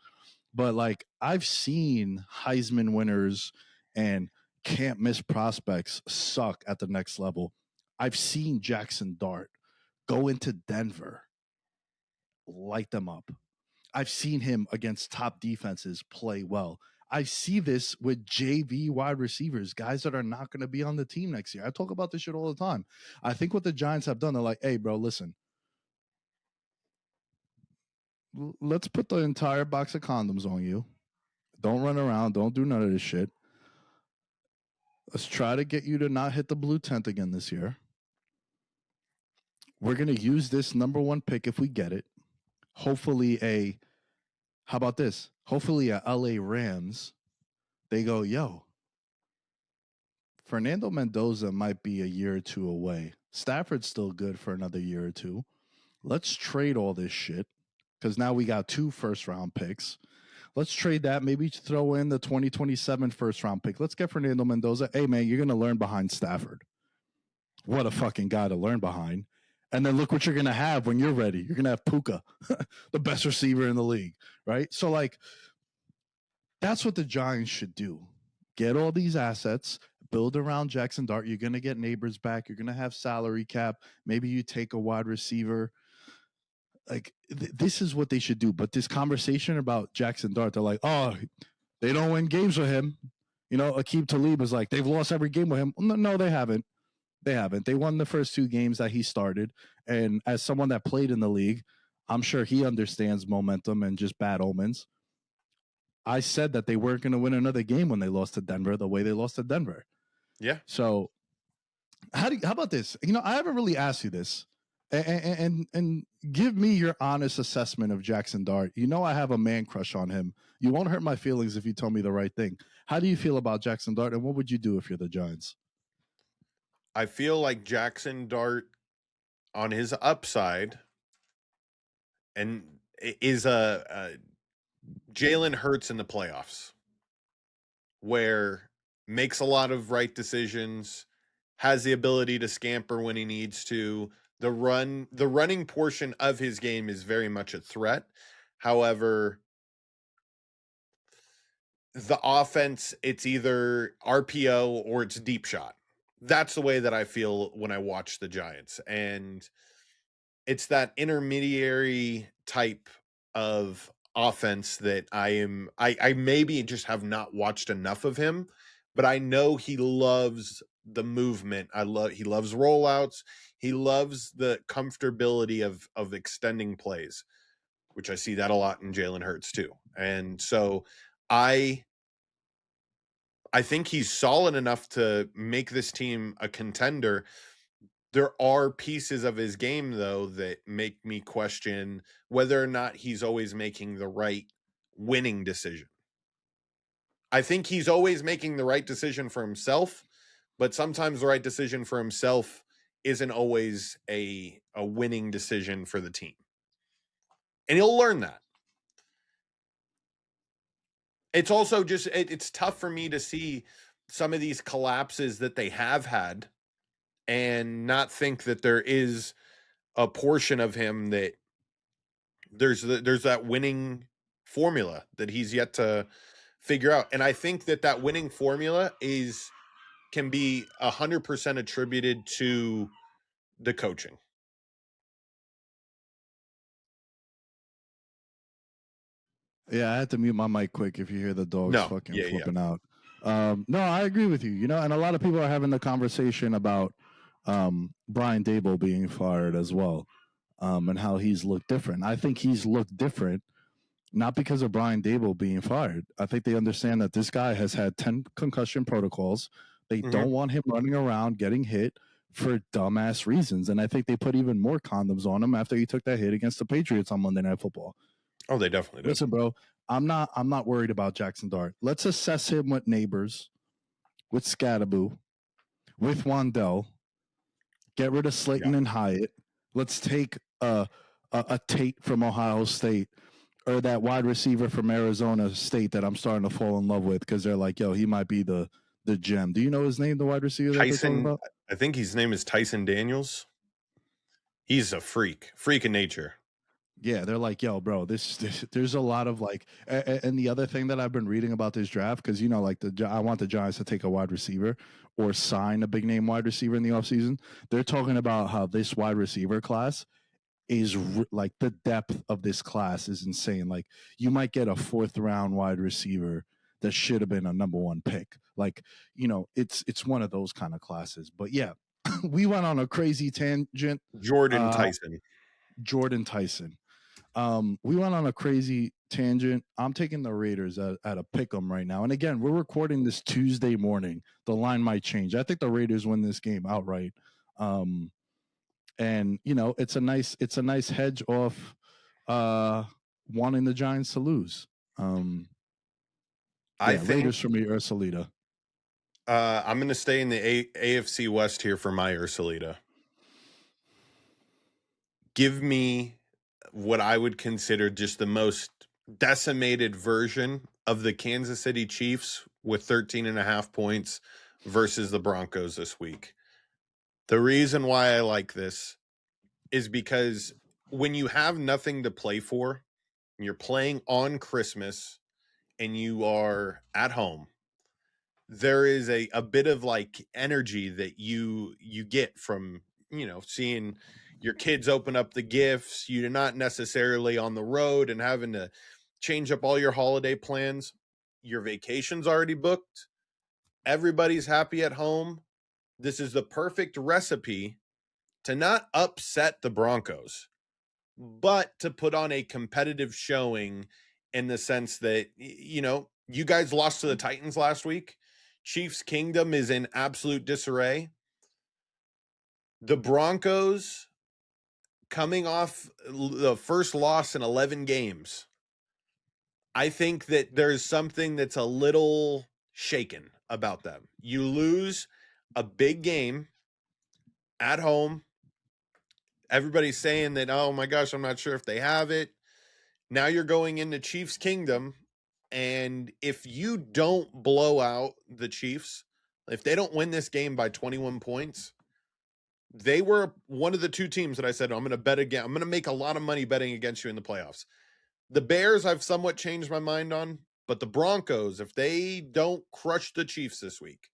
But like, I've seen Heisman winners and can't miss prospects suck at the next level. I've seen Jackson Dart go into Denver, light them up. I've seen him against top defenses play well. I see this with JV wide receivers, guys that are not going to be on the team next year. I talk about this shit all the time. I think what the Giants have done, they're like, hey, bro, listen. Let's put the entire box of condoms on you. Don't run around. Don't do none of this shit. Let's try to get you to not hit the blue tent again this year. We're going to use this number 1 pick if we get it. Hopefully how about this? Hopefully a LA Rams, they go, yo, Fernando Mendoza might be a year or 2 away. Stafford's still good for another year or 2. Let's trade all this shit because now we got 2 first-round picks. Let's trade that. Maybe throw in the 2027 first-round pick. Let's get Fernando Mendoza. Hey, man, you're going to learn behind Stafford. What a fucking guy to learn behind. And then look what you're going to have when you're ready. You're going to have Puka, the best receiver in the league, right? So, like, that's what the Giants should do. Get all these assets, build around Jackson Dart. You're going to get Neighbors back. You're going to have salary cap. Maybe you take a wide receiver. Like, this is what they should do. But this conversation about Jackson Dart, they're like, oh, they don't win games with him. You know, Aqib Talib is like, they've lost every game with him. No, they haven't. They haven't. They won the first 2 games that he started. And as someone that played in the league, I'm sure he understands momentum and just bad omens. I said that they weren't going to win another game when they lost to Denver the way they lost to Denver. Yeah. So how about this? You know, I haven't really asked you this. And give me your honest assessment of Jackson Dart. You know, I have a man crush on him. You won't hurt my feelings if you tell me the right thing. How do you feel about Jackson Dart, and what would you do if you're the Giants? I feel like Jackson Dart on his upside and is a Jalen Hurts in the playoffs, where makes a lot of right decisions, has the ability to scamper when he needs to. The running portion of his game is very much a threat. However, the offense, it's either RPO or it's deep shot. That's the way that I feel when I watch the Giants. And it's that intermediary type of offense that I maybe just have not watched enough of him, but I know he loves the movement. He loves rollouts. He loves the comfortability of extending plays, which I see that a lot in Jalen Hurts too. And so I think he's solid enough to make this team a contender. There are pieces of his game, though, that make me question whether or not he's always making the right winning decision. I think he's always making the right decision for himself, but sometimes the right decision for himself isn't always a winning decision for the team. And he'll learn that. It's also just, it's tough for me to see some of these collapses that they have had and not think that there is a portion of him that there's that winning formula that he's yet to figure out. And I think that winning formula can be 100% attributed to the coaching. Yeah, I had to mute my mic quick if you hear the dogs flipping out. No, I agree with you. You know, and a lot of people are having the conversation about Brian Daboll being fired as well, and how he's looked different. I think he's looked different not because of Brian Daboll being fired. I think they understand that this guy has had 10 concussion protocols. They don't want him running around getting hit for dumbass reasons. And I think they put even more condoms on him after he took that hit against the Patriots on Monday Night Football. Oh, they definitely do. Listen, bro, I'm not worried about Jackson Dart. Let's assess him with Neighbors, with Scattaboo, with Wandell. Get rid of Slayton and Hyatt. Let's take a Tate from Ohio State, or that wide receiver from Arizona State that I'm starting to fall in love with because they're like, yo, he might be the gem. Do you know his name, the wide receiver that they're talking about? I think his name is Tyson Daniels. He's a freak in nature. Yeah, they're like, yo, bro, there's a lot of like, and the other thing that I've been reading about this draft, because, you know, like I want the Giants to take a wide receiver or sign a big name wide receiver in the offseason. They're talking about how this wide receiver class is like, the depth of this class is insane. Like, you might get a 4th round wide receiver that should have been a number 1 pick. Like, you know, it's one of those kind of classes. But yeah, we went on a crazy tangent. Jordan Tyson. We went on a crazy tangent. I'm taking the Raiders at a pick 'em right now. And again, we're recording this Tuesday morning. The line might change. I think the Raiders win this game outright. And you know, it's a nice hedge off wanting the Giants to lose. I think Raiders for me, Ursulita. I'm going to stay in the AFC West here for my Ursulita. Give me what I would consider just the most decimated version of the Kansas City Chiefs with 13.5 points versus the Broncos this week. The reason why I like this is because when you have nothing to play for, and you're playing on Christmas and you are at home, there is a bit of like energy that you get from, seeing your kids open up the gifts. You're not necessarily on the road and having to change up all your holiday plans. Your vacation's already booked. Everybody's happy at home. This is the perfect recipe to not upset the Broncos, but to put on a competitive showing, in the sense that, you guys lost to the Titans last week. Chiefs Kingdom is in absolute disarray. The Broncos, coming off the first loss in 11 games, I think that there's something that's a little shaken about them. You lose a big game at home. Everybody's saying that, oh my gosh, I'm not sure if they have it. Now you're going into Chiefs Kingdom, and if you don't blow out the Chiefs, if they don't win this game by 21 points, they were one of the two teams that I said, I'm going to bet again. I'm going to make a lot of money betting against you in the playoffs. The Bears, I've somewhat changed my mind on, but the Broncos, if they don't crush the Chiefs this week,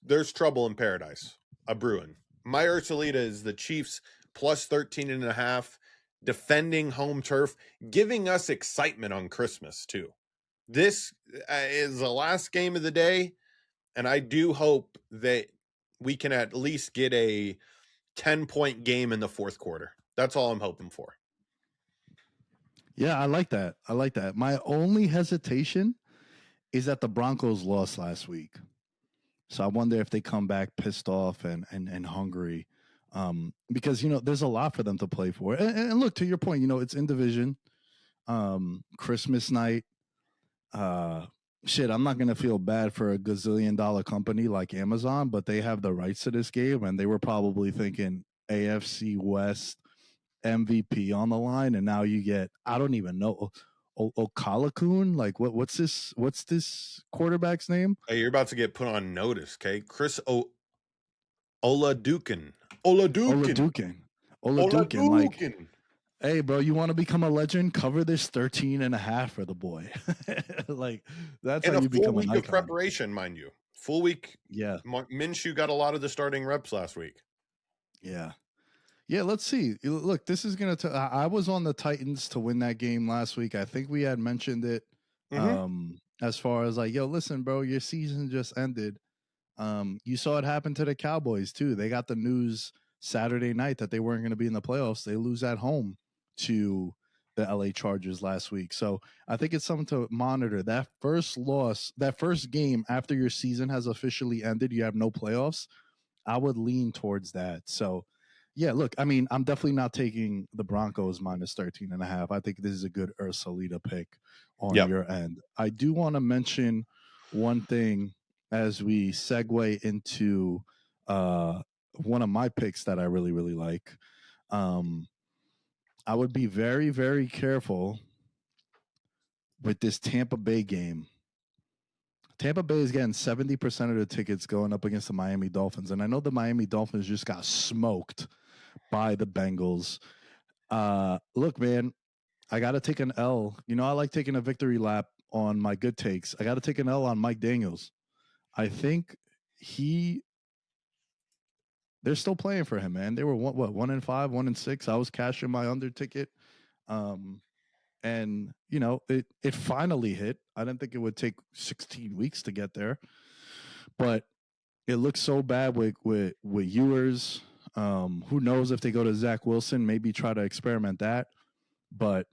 there's trouble in paradise, a brewing. My Ursulita is the Chiefs plus 13.5, defending home turf, giving us excitement on Christmas too. This is the last game of the day, and I do hope that we can at least get a 10-point game in the fourth quarter. That's all I'm hoping for. Yeah, I like that. I like that. My only hesitation is that the Broncos lost last week. So I wonder if they come back pissed off and hungry, because, there's a lot for them to play for. And look, to your point, it's in division, Christmas night. I'm not going to feel bad for a gazillion-dollar company like Amazon, but they have the rights to this game, and they were probably thinking AFC West MVP on the line, and now you get, I don't even know, Okalakun. Like what's this quarterback's name? Hey, you're about to get put on notice, okay? Chris Oladukin. Like, hey bro, you want to become a legend? Cover this 13.5 for the boy. Like, that's how you become an icon. Full week of preparation, mind you. Full week. Yeah. Minshew got a lot of the starting reps last week. Yeah. Yeah, let's see. Look, this is going to I was on the Titans to win that game last week. I think we had mentioned it, as far as like, yo, listen, bro, your season just ended. You saw it happen to the Cowboys too. They got the news Saturday night that they weren't going to be in the playoffs. They lose at home to the LA Chargers last week. So I think it's something to monitor. That first loss, that first game after your season has officially ended, you have no playoffs. I would lean towards that. So yeah, look, I mean, I'm definitely not taking the Broncos minus 13.5. I think this is a good Ursulita pick on your end. I do want to mention one thing as we segue into one of my picks that I really, really like. I would be very, very careful with this Tampa Bay game. Tampa Bay is getting 70% of the tickets going up against the Miami Dolphins. And I know the Miami Dolphins just got smoked by the Bengals. Look, man, I got to take an L. I like taking a victory lap on my good takes. I got to take an L on Mike Daniels. I think they're still playing for him, man. They were 1-5, 1-6. I was cashing my under ticket. And it finally hit. I didn't think it would take 16 weeks to get there, but it looks so bad with Ewers. Who knows if they go to Zach Wilson, maybe try to experiment that. But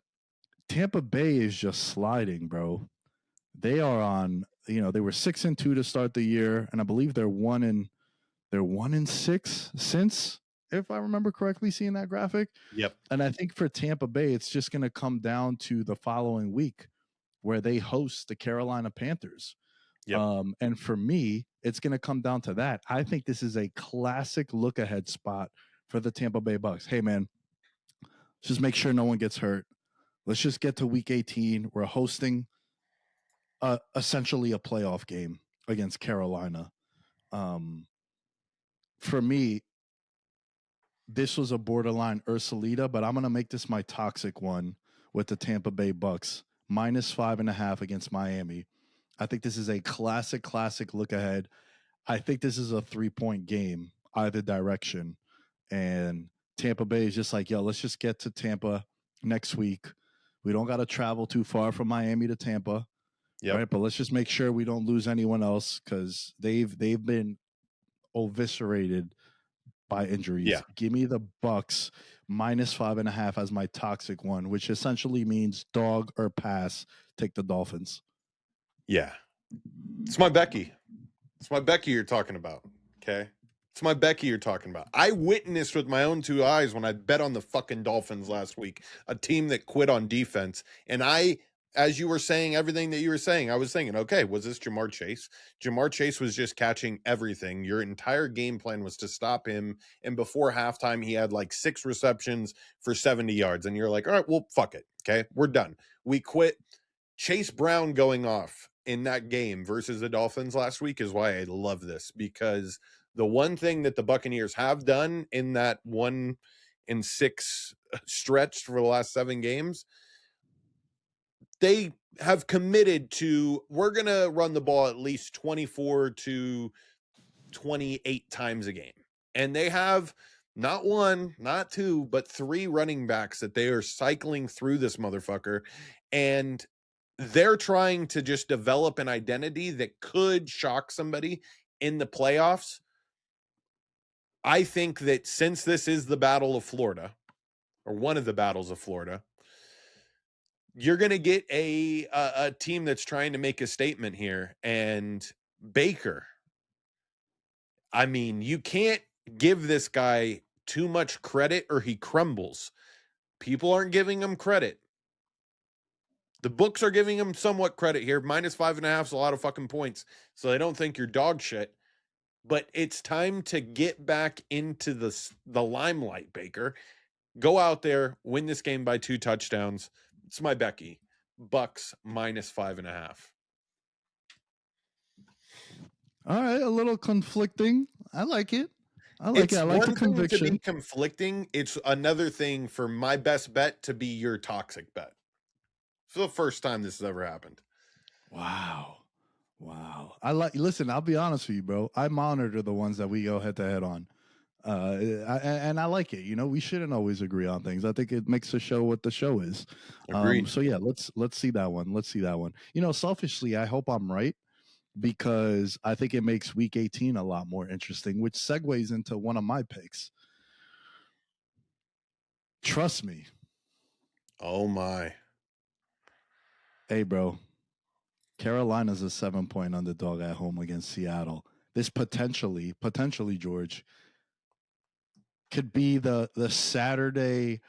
Tampa Bay is just sliding, bro. They are on, they were 6-2 to start the year, and I believe they're 1-6 since, if I remember correctly, seeing that graphic. Yep. And I think for Tampa Bay, it's just going to come down to the following week where they host the Carolina Panthers. Yep. And for me, it's going to come down to that. I think this is a classic look-ahead spot for the Tampa Bay Bucks. Hey, man, Just make sure no one gets hurt. Let's just get to week 18. We're hosting essentially a playoff game against Carolina. For me, this was a borderline Ursulita, but I'm going to make this my toxic one with the Tampa Bay Bucks. -5.5 against Miami. I think this is a classic look ahead. I think this is a 3-point game either direction. And Tampa Bay is just like, yo, let's just get to Tampa next week. We don't got to travel too far from Miami to Tampa. Yep. Right. But let's just make sure we don't lose anyone else because they've been eviscerated by injuries. Yeah. Give me the Bucks -5.5 as my toxic one, which essentially means dog or pass. Take the Dolphins. Yeah. It's my Becky. It's my Becky you're talking about. Okay. It's my Becky you're talking about. I witnessed with my own 2 eyes when I bet on the fucking Dolphins last week, a team that quit on defense. And as you were saying everything that you were saying, I was thinking, okay, was this Jamar Chase? Jamar Chase was just catching everything. Your entire game plan was to stop him. And before halftime, he had like 6 receptions for 70 yards. And you're like, all right, well, fuck it. Okay, we're done. We quit. Chase Brown going off in that game versus the Dolphins last week is why I love this, because the one thing that the Buccaneers have done in that 1-6 stretch for the last 7 games, they have committed to, we're going to run the ball at least 24 to 28 times a game. And they have not 1, not 2, but 3 running backs that they are cycling through this motherfucker. And they're trying to just develop an identity that could shock somebody in the playoffs. I think that since this is the Battle of Florida, or one of the battles of Florida, you're going to get a team that's trying to make a statement here. And Baker, I mean, you can't give this guy too much credit or he crumbles. People aren't giving him credit. The books are giving him somewhat credit here. -5.5 is a lot of fucking points. So they don't think you're dog shit. But it's time to get back into the limelight, Baker. Go out there, win this game by 2 touchdowns. It's my Becky. Bucks -5.5. All right, a little conflicting. I like it. I like the conviction. To be conflicting. It's another thing for my best bet to be your toxic bet. For the first time this has ever happened. Wow. Listen, I'll be honest with you, bro. I monitor the ones that we go head to head on. And I like it. You know, we shouldn't always agree on things. I think it makes the show what the show is. Agreed. So yeah, let's see that one. Let's see that one. You know, selfishly, I hope I'm right because I think it makes week 18 a lot more interesting, which segues into one of my picks. Trust me. Oh my. Hey, bro. Carolina's a 7-point underdog at home against Seattle. This potentially, George, could be the Saturday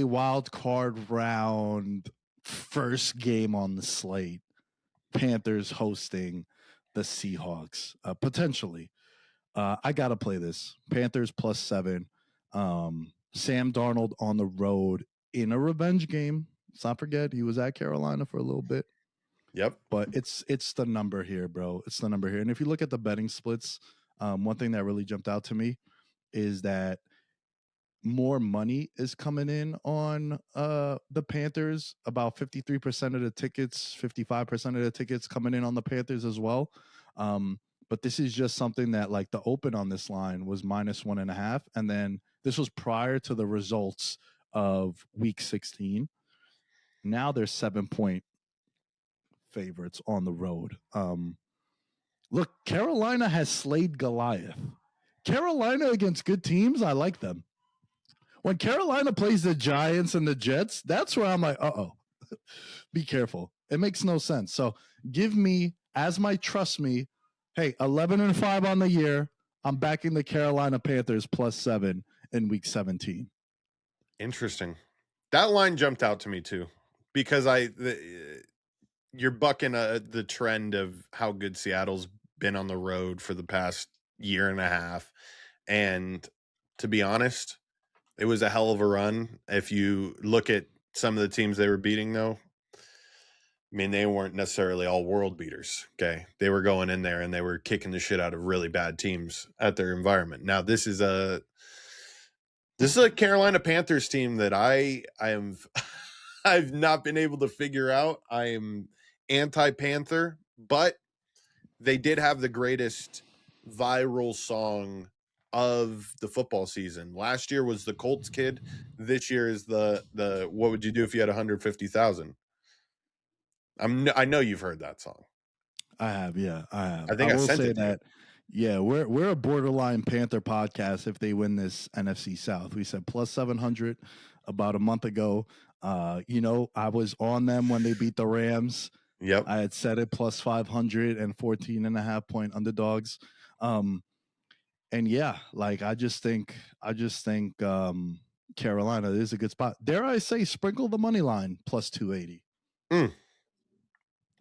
wild card round first game on the slate. Panthers hosting the Seahawks. Potentially. I got to play this. Panthers +7. Sam Darnold on the road in a revenge game. Let's not forget, he was at Carolina for a little bit. Yep. But it's the number here, bro. It's the number here. And if you look at the betting splits, one thing that really jumped out to me is that more money is coming in on the Panthers. About 53% of the tickets, 55% of the tickets coming in on the Panthers as well. But this is just something that, like, the open on this line was -1.5. And then this was prior to the results of week 16. Now they're 7-point favorites on the road. Look, Carolina has slayed Goliath. Carolina against good teams, I like them. When Carolina plays the Giants and the Jets, that's where I'm like, be careful. It makes no sense. So give me, as my trust me, hey, 11-5 on the year. I'm backing the Carolina Panthers +7 in week 17. Interesting. That line jumped out to me too, because you're bucking the trend of how good Seattle's been on the road for the past year and a half. And to be honest, It was a hell of a run. If you look at some of the teams they were beating, though, I mean, they weren't necessarily all world beaters. Okay. They were going in there and they were kicking the shit out of really bad teams at their environment. Now, this is a Carolina Panthers team that I am I've not been able to figure out. I am anti-Panther, but they did have the greatest viral song of the football season. Last year was the Colts kid. This year is the what would you do if you had 150,000? I know you've heard that song. I have, yeah, I have. I think I will sent say it to you. that, yeah, we're a borderline Panther podcast if they win this NFC South. We said plus 700 about a month ago. You know, I was on them when they beat the Rams. Yep. I had said it plus 500 and 14.5 point underdogs. And yeah, like I just think Carolina is a good spot. Dare I say sprinkle the money line plus 280.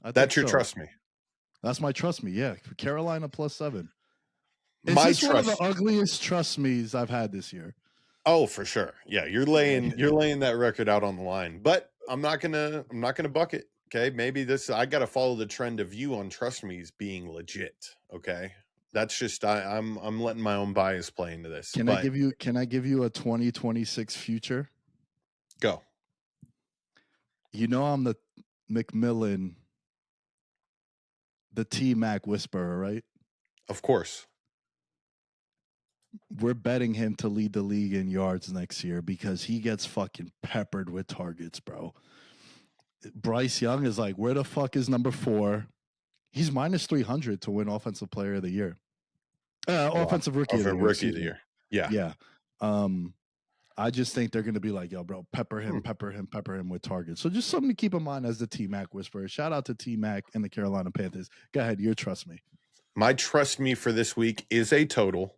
That's your so. trust me. That's my trust me. Yeah, Carolina plus 7. Is My this one of trust. the ugliest trust me's I've had this year? Oh, for sure. Yeah, you're laying that record out on the line. But I'm not gonna buck it. Okay, maybe I got to follow the trend of you on trust me's being legit. Okay, that's just I'm letting my own bias play into this. Can I give you a 2026 future? Go. You know I'm the McMillan, the T-Mac whisperer, right? Of course. We're betting him to lead the league in yards next year because he gets fucking peppered with targets, bro. Bryce Young is like, where the fuck is number 4? He's minus 300 to win Offensive Player of the Year. Offensive Rookie of the Year. Rookie of the Year. Yeah. Yeah. I just think they're going to be like, yo, bro, pepper him with targets. So just something to keep in mind as the T-Mac whisperer. Shout out to T-Mac and the Carolina Panthers. Go ahead. Your trust me. My trust me for this week is a total.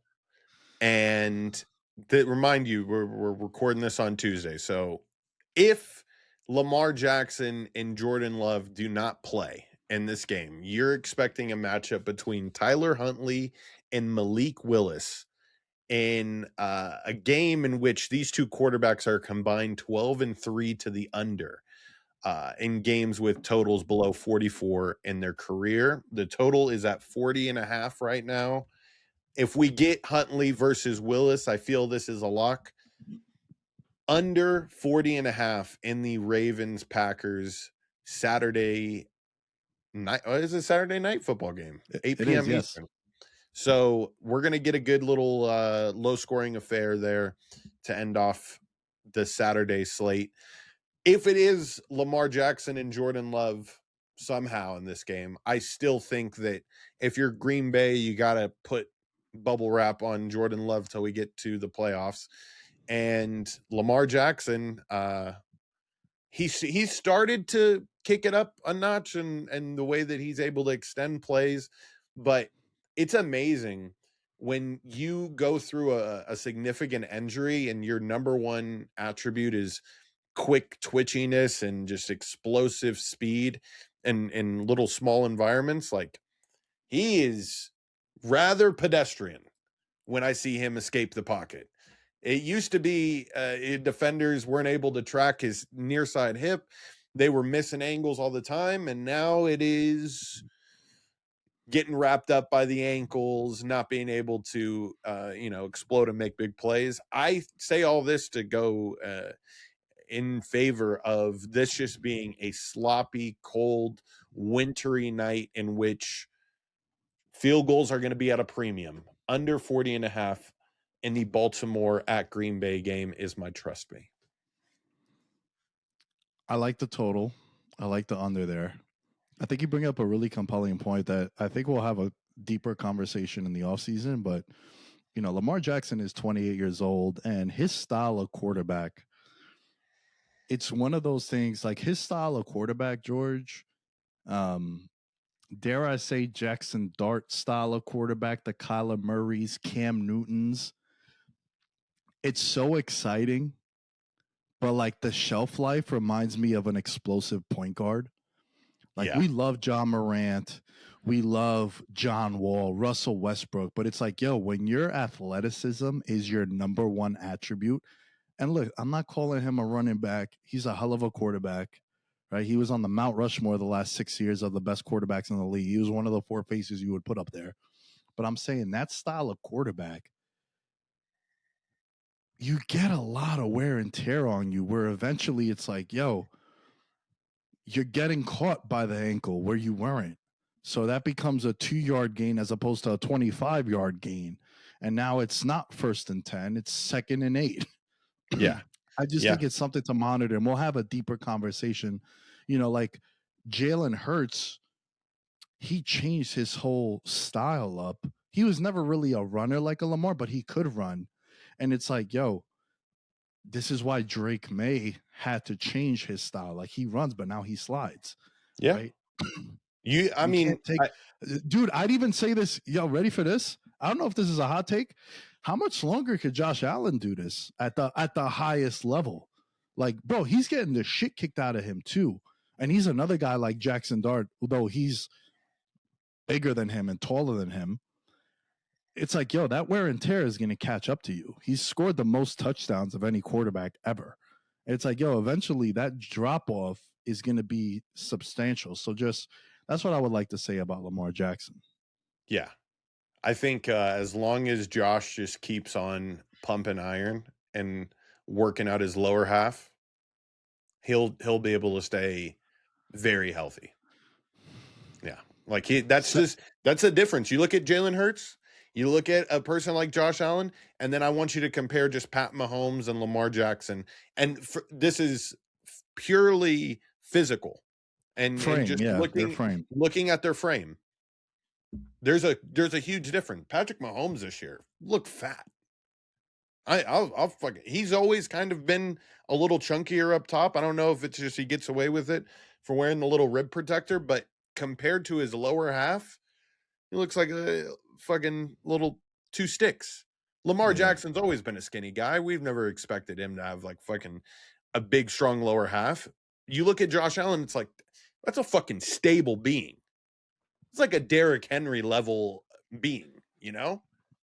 And to remind you, we're recording this on Tuesday. So if Lamar Jackson and Jordan Love do not play in this game, you're expecting a matchup between Tyler Huntley and Malik Willis in a game in which these two quarterbacks are combined 12-3 to the under in games with totals below 44 in their career. The total is at 40.5 right now. If we get Huntley versus Willis, I feel this is a lock. Under 40.5 in the Ravens-Packers Saturday night. Oh, it's a Saturday night football game. 8 p.m. Eastern. So we're going to get a good little low-scoring affair there to end off the Saturday slate. If it is Lamar Jackson and Jordan Love somehow in this game, I still think that if you're Green Bay, you got to put bubble wrap on Jordan Love till we get to the playoffs. And Lamar Jackson, he started to kick it up a notch and the way that he's able to extend plays, but it's amazing when you go through a significant injury and your number one attribute is quick twitchiness and just explosive speed and in little small environments. Like, he is rather pedestrian when I see him escape the pocket. It used to be defenders weren't able to track his near side hip. They were missing angles all the time. And now it is getting wrapped up by the ankles, not being able to, explode and make big plays. I say all this to go in favor of this just being a sloppy, cold, wintry night in which field goals are going to be at a premium. Under 40.5 in the Baltimore at Green Bay game is my trust me. I like the total. I like the under there. I think you bring up a really compelling point that I think we'll have a deeper conversation in the offseason. But, Lamar Jackson is 28 years old, and his style of quarterback, it's one of those things, like his style of quarterback, George, dare I say Jackson Dart style of quarterback, the Kyler Murrays, Cam Newtons. It's so exciting, but like the shelf life reminds me of an explosive point guard. We love John Morant, we love John Wall, Russell Westbrook, but it's like, yo, when your athleticism is your number one attribute, And look, I'm not calling him a running back. He's a hell of a quarterback, right? He was on the Mount Rushmore the last 6 years of the best quarterbacks in the league. He was one of the 4 faces you would put up there. But I'm saying that style of quarterback, you get a lot of wear and tear on you where eventually it's like, yo, you're getting caught by the ankle where you weren't. So that becomes a 2-yard gain as opposed to a 25-yard gain. And now it's not 1st and 10, it's 2nd and 8. Yeah. I just think it's something to monitor, and we'll have a deeper conversation. Like Jalen Hurts, he changed his whole style up. He was never really a runner like a Lamar, but he could run. And it's like, yo, this is why Drake May had to change his style. Like he runs, but now he slides. Yeah. Right? Dude, I'd even say this. Yo, ready for this? I don't know if this is a hot take. How much longer could Josh Allen do this at the highest level? Like, bro, he's getting the shit kicked out of him too. And he's another guy like Jackson Dart, although he's bigger than him and taller than him. It's like, yo, that wear and tear is going to catch up to you. He's scored the most touchdowns of any quarterback ever. It's like, yo, eventually that drop off is going to be substantial. So that's what I would like to say about Lamar Jackson. Yeah. I think as long as Josh just keeps on pumping iron and working out his lower half, he'll be able to stay very healthy. Yeah. Like that's the difference. You look at Jalen Hurts, you look at a person like Josh Allen, and then I want you to compare just Pat Mahomes and Lamar Jackson. And this is purely physical and just looking at their frame. There's a huge difference. Patrick Mahomes this year looked fat. I'll fucking. He's always kind of been a little chunkier up top. I don't know if it's just he gets away with it for wearing the little rib protector, but compared to his lower half, he looks like a fucking little 2 sticks. Lamar Jackson's always been a skinny guy. We've never expected him to have like fucking a big, strong lower half. You look at Josh Allen, it's like that's a fucking stable being. It's like a Derrick Henry level being,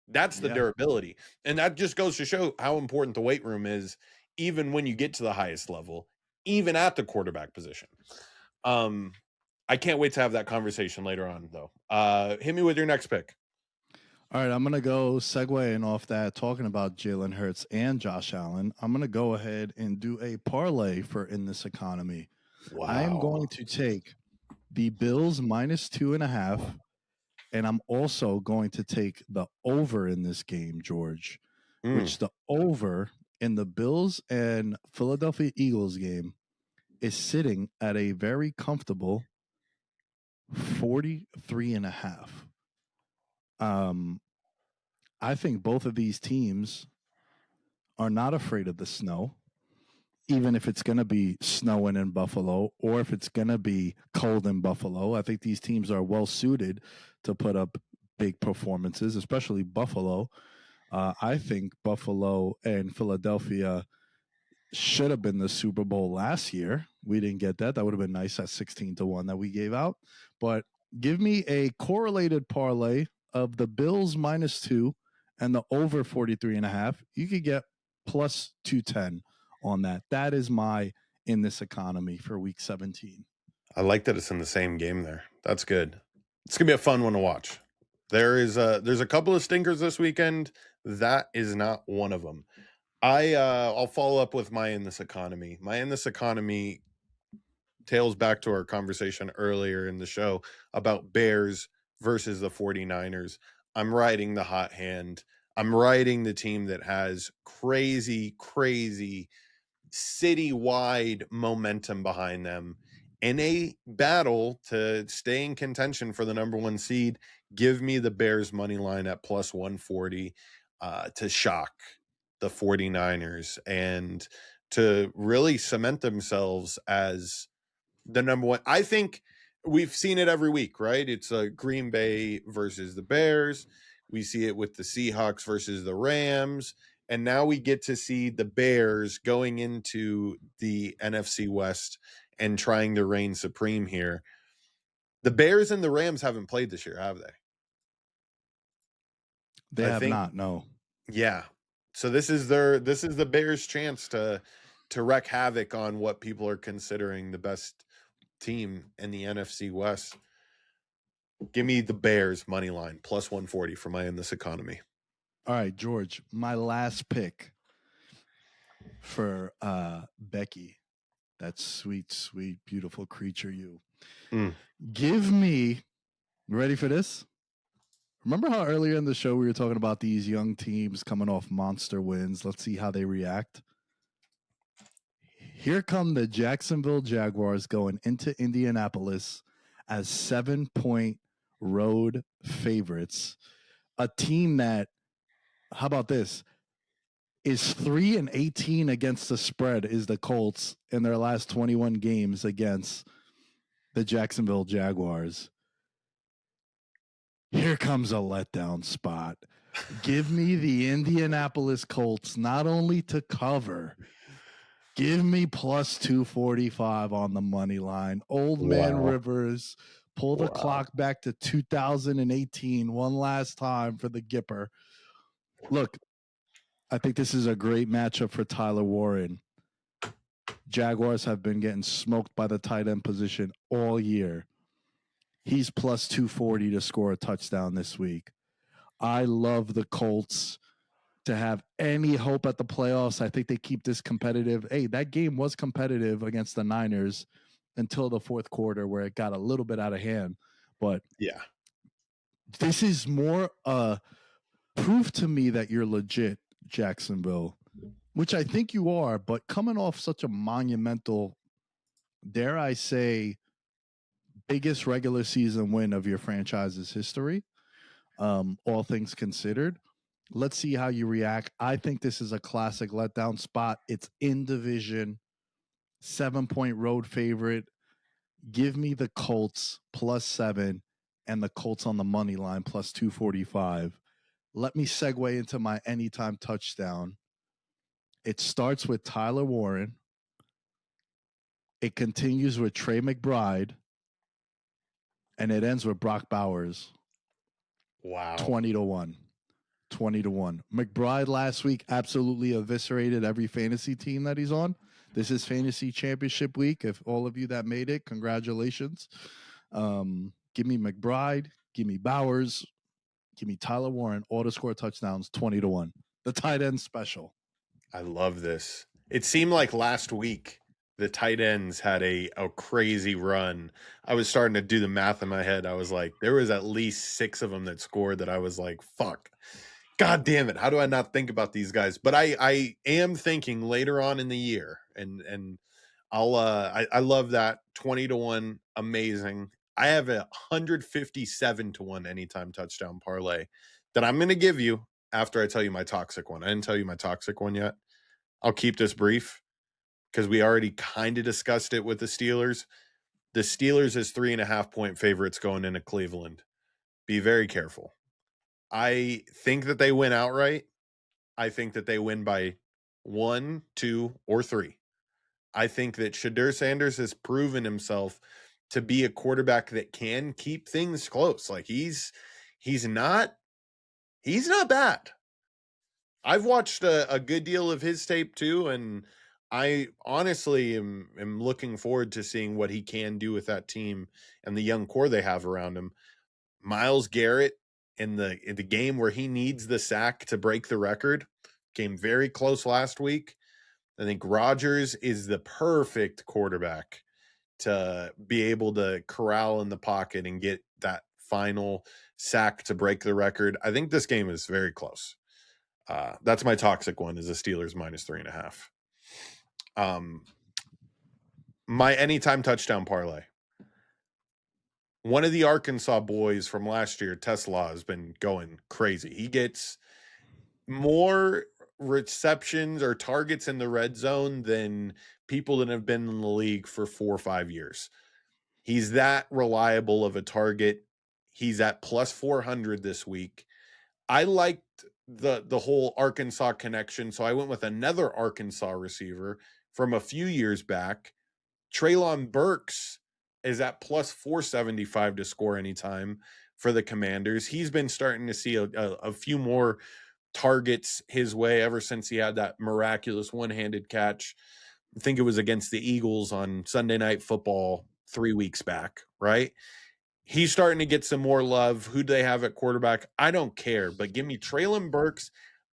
That's the durability. And that just goes to show how important the weight room is, even when you get to the highest level, even at the quarterback position. I can't wait to have that conversation later on, though. Hit me with your next pick. All right, I'm going to go segueing off that, talking about Jalen Hurts and Josh Allen. I'm going to go ahead and do a parlay for In This Economy. Wow. I am going to take the Bills -2.5, and I'm also going to take the over in this game, George, which the over in the Bills and Philadelphia Eagles game is sitting at a very comfortable 43.5. I think both of these teams are not afraid of the snow, even if it's going to be snowing in Buffalo or if it's going to be cold in Buffalo. I think these teams are well suited to put up big performances, especially Buffalo. I think Buffalo and Philadelphia should have been the Super Bowl last year. We didn't get that. That would have been nice at 16-1 that we gave out. But give me a correlated parlay of the Bills -2 and the over 43.5. You could get plus 210 on that. That is my In This Economy for week 17. I like that it's in the same game there. That's good. It's going to be a fun one to watch. There's a couple of stinkers this weekend. That is not one of them. I'll follow up with my In This Economy. My In This Economy tails back to our conversation earlier in the show about Bears versus the 49ers. I'm riding the hot hand. I'm riding the team that has crazy citywide momentum behind them in a battle to stay in contention for the number 1 seed. Give me the Bears money line at plus 140 to shock the 49ers and to really cement themselves as the number 1. I think we've seen it every week, right? It's Green Bay versus the Bears. We see it with the Seahawks versus the Rams. And now we get to see the Bears going into the NFC West and trying to reign supreme here. The Bears and the Rams haven't played this year, have they? They have not, no. Yeah. So this is the Bears' chance to wreak havoc on what people are considering the best team in the NFC West. Give me the Bears money line plus 140 for my In This Economy. All right, George, my last pick for Becky, that sweet, sweet, beautiful creature you. Give me, ready for this? Remember how earlier in the show we were talking about these young teams coming off monster wins? Let's see how they react. Here come the Jacksonville Jaguars going into Indianapolis as 7-point road favorites. A team that, how about this, is 3-18 against the spread is the Colts in their last 21 games against the Jacksonville Jaguars. Here comes a letdown spot. Give me the Indianapolis Colts not only to cover, give me plus 245 on the money line. Old man Rivers, pull the clock back to 2018 one last time for the Gipper. Look, I think this is a great matchup for Tyler Warren. Jaguars have been getting smoked by the tight end position all year. He's plus 240 to score a touchdown this week. I love the Colts to have any hope at the playoffs. I think they keep this competitive. Hey, that game was competitive against the Niners until the fourth quarter where it got a little bit out of hand. But yeah, this is more proof to me that you're legit, Jacksonville, which I think you are, but coming off such a monumental, dare I say, biggest regular season win of your franchise's history, all things considered. Let's see how you react. I think this is a classic letdown spot. It's in division, 7-point road favorite. Give me the Colts plus 7 and the Colts on the money line plus 245. Let me segue into my anytime touchdown. It starts with Tyler Warren. It continues with Trey McBride. And it ends with Brock Bowers. Wow. 20-1. 20-1. McBride last week absolutely eviscerated every fantasy team that he's on. This is fantasy championship week. If all of you that made it, congratulations. Give me McBride. Give me Bowers. Give me Tyler Warren. All to score touchdowns, 20-1. The tight end special. I love this. It seemed like last week the tight ends had a crazy run. I was starting to do the math in my head. I was like, there was at least 6 of them that scored that I was like, fuck. God damn it. How do I not think about these guys? But I am thinking later on in the year, and I love that 20-1. Amazing. I have a 157-1 anytime touchdown parlay that I'm going to give you after I tell you my toxic one. I didn't tell you my toxic one yet. I'll keep this brief because we already kind of discussed it with the Steelers. The Steelers is 3.5-point favorites going into Cleveland. Be very careful. I think that they win outright. I think that they win by 1, 2, or 3. I think that Shadur Sanders has proven himself to be a quarterback that can keep things close. Like he's not bad. I've watched a good deal of his tape too, and I honestly am looking forward to seeing what he can do with that team and the young core they have around him. Myles Garrett in the game where he needs the sack to break the record came very close last week. I think Rodgers is the perfect quarterback to be able to corral in the pocket and get that final sack to break the record. I think this game is very close. That's my toxic one, is the Steelers minus 3.5. My anytime touchdown parlay. One of the Arkansas boys from last year, Tesla, has been going crazy. He gets more receptions or targets in the red zone than people that have been in the league for 4 or 5 years. He's that reliable of a target. He's at plus 400 this week. I liked the whole Arkansas connection, so I went with another Arkansas receiver from a few years back. Treylon Burks is at plus 475 to score anytime for the Commanders. He's been starting to see a few more targets his way ever since he had that miraculous one-handed catch. I think it was against the Eagles on Sunday Night Football 3 weeks back, right? He's starting to get some more love. Who do they have at quarterback? I don't care, but give me Treylon Burks,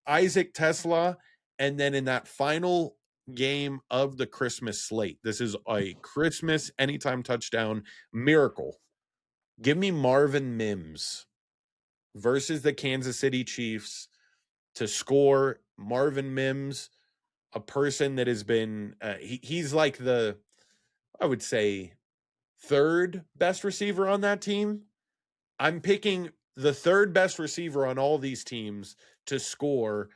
Isaac Tesla, and then in that final game of the Christmas slate, this is a Christmas anytime touchdown miracle. Give me Marvin Mims versus the Kansas City Chiefs to score. Marvin Mims, a person that has been, he's like the, I would say, third best receiver on that team. I'm picking the third best receiver on all these teams to score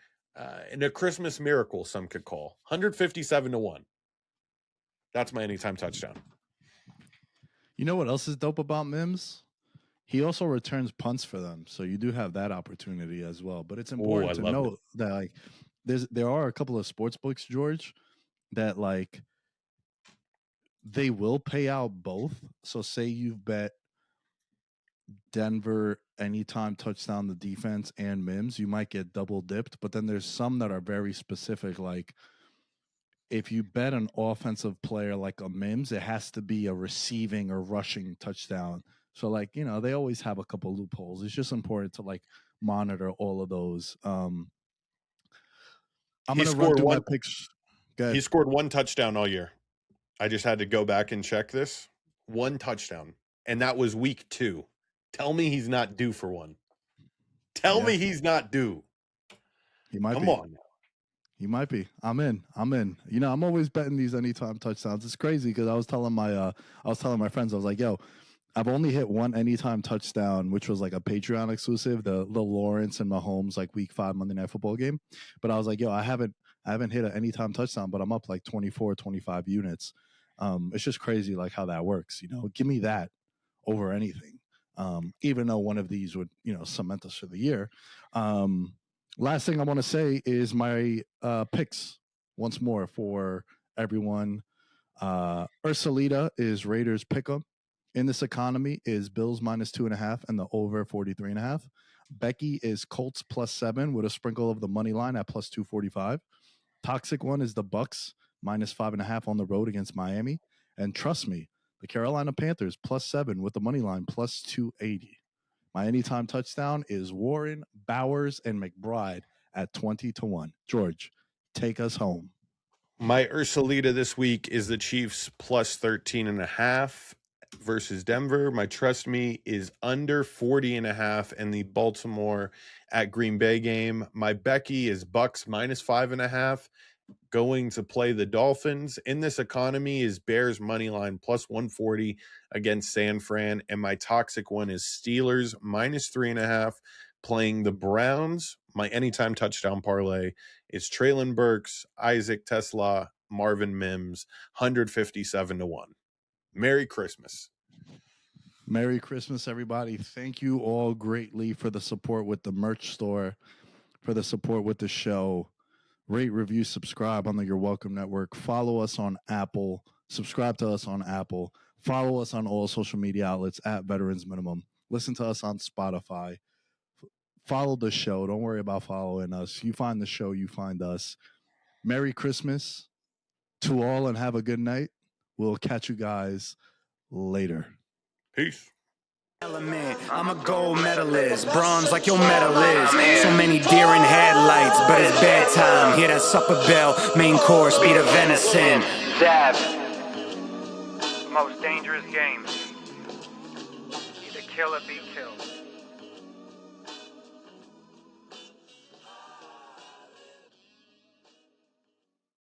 in a Christmas miracle, some could call. 157-1. That's my anytime touchdown. You know what else is dope about Mims? He also returns punts for them, so you do have that opportunity as well. But it's important to know that like there are a couple of sports books, George, that like they will pay out both. So say you've bet Denver anytime touchdown the defense and Mims, you might get double dipped. But then there's some that are very specific, like if you bet an offensive player like a Mims, it has to be a receiving or rushing touchdown. So, like, you know, they always have a couple loopholes. It's just important to, like, monitor all of those. I'm going to run through my picks. He scored one touchdown all year. I just had to go back and check this. One touchdown. And that was week 2. Tell me he's not due for one. Tell me he's not due. He might be. Come on. He might be. I'm in. You know, I'm always betting these anytime touchdowns. It's crazy because I was telling my friends, I was like, yo, I've only hit one anytime touchdown, which was like a Patreon exclusive, the Lawrence and Mahomes like week 5 Monday Night Football game. But I was like, yo, I haven't hit an anytime touchdown, but I'm up like 24, 25 units. It's just crazy like how that works. You know, give me that over anything. Even though one of these would, you know, cement us for the year. Last thing I want to say is my picks once more for everyone. Ursulita is Raiders pick'em. In this economy is Bills -2.5 and the over 43.5. Becky is Colts +7 with a sprinkle of the money line at +245. Toxic one is the Bucks -5.5 on the road against Miami. And trust me, the Carolina Panthers +7 with the money line +280. My anytime touchdown is Warren, Bowers, and McBride at 20-1. George, take us home. My Ursulita this week is the Chiefs +13.5 versus Denver. My trust me is under 40.5 in the Baltimore at Green Bay game. My Becky is Bucks -5.5 going to play the Dolphins. In this economy is Bears money line +140 against San Fran. And my toxic one is Steelers -3.5 playing the Browns. My anytime touchdown parlay is Treylon Burks, Isaac Tesla, Marvin Mims, 157-1. Merry Christmas. Merry Christmas, everybody. Thank you all greatly for the support with the merch store, for the support with the show. Rate, review, subscribe on the Your Welcome Network. Follow us on Apple. Subscribe to us on Apple. Follow us on all social media outlets at Veterans Minimum. Listen to us on Spotify. Follow the show. Don't worry about following us. You find the show, you find us. Merry Christmas to all and have a good night. We'll catch you guys later. Peace. I'm a gold medalist, bronze like your medal is. So many deer in headlights, but it's bedtime. Hear that supper bell, main course, be the venison. Dab. Most dangerous game. Either kill or be killed.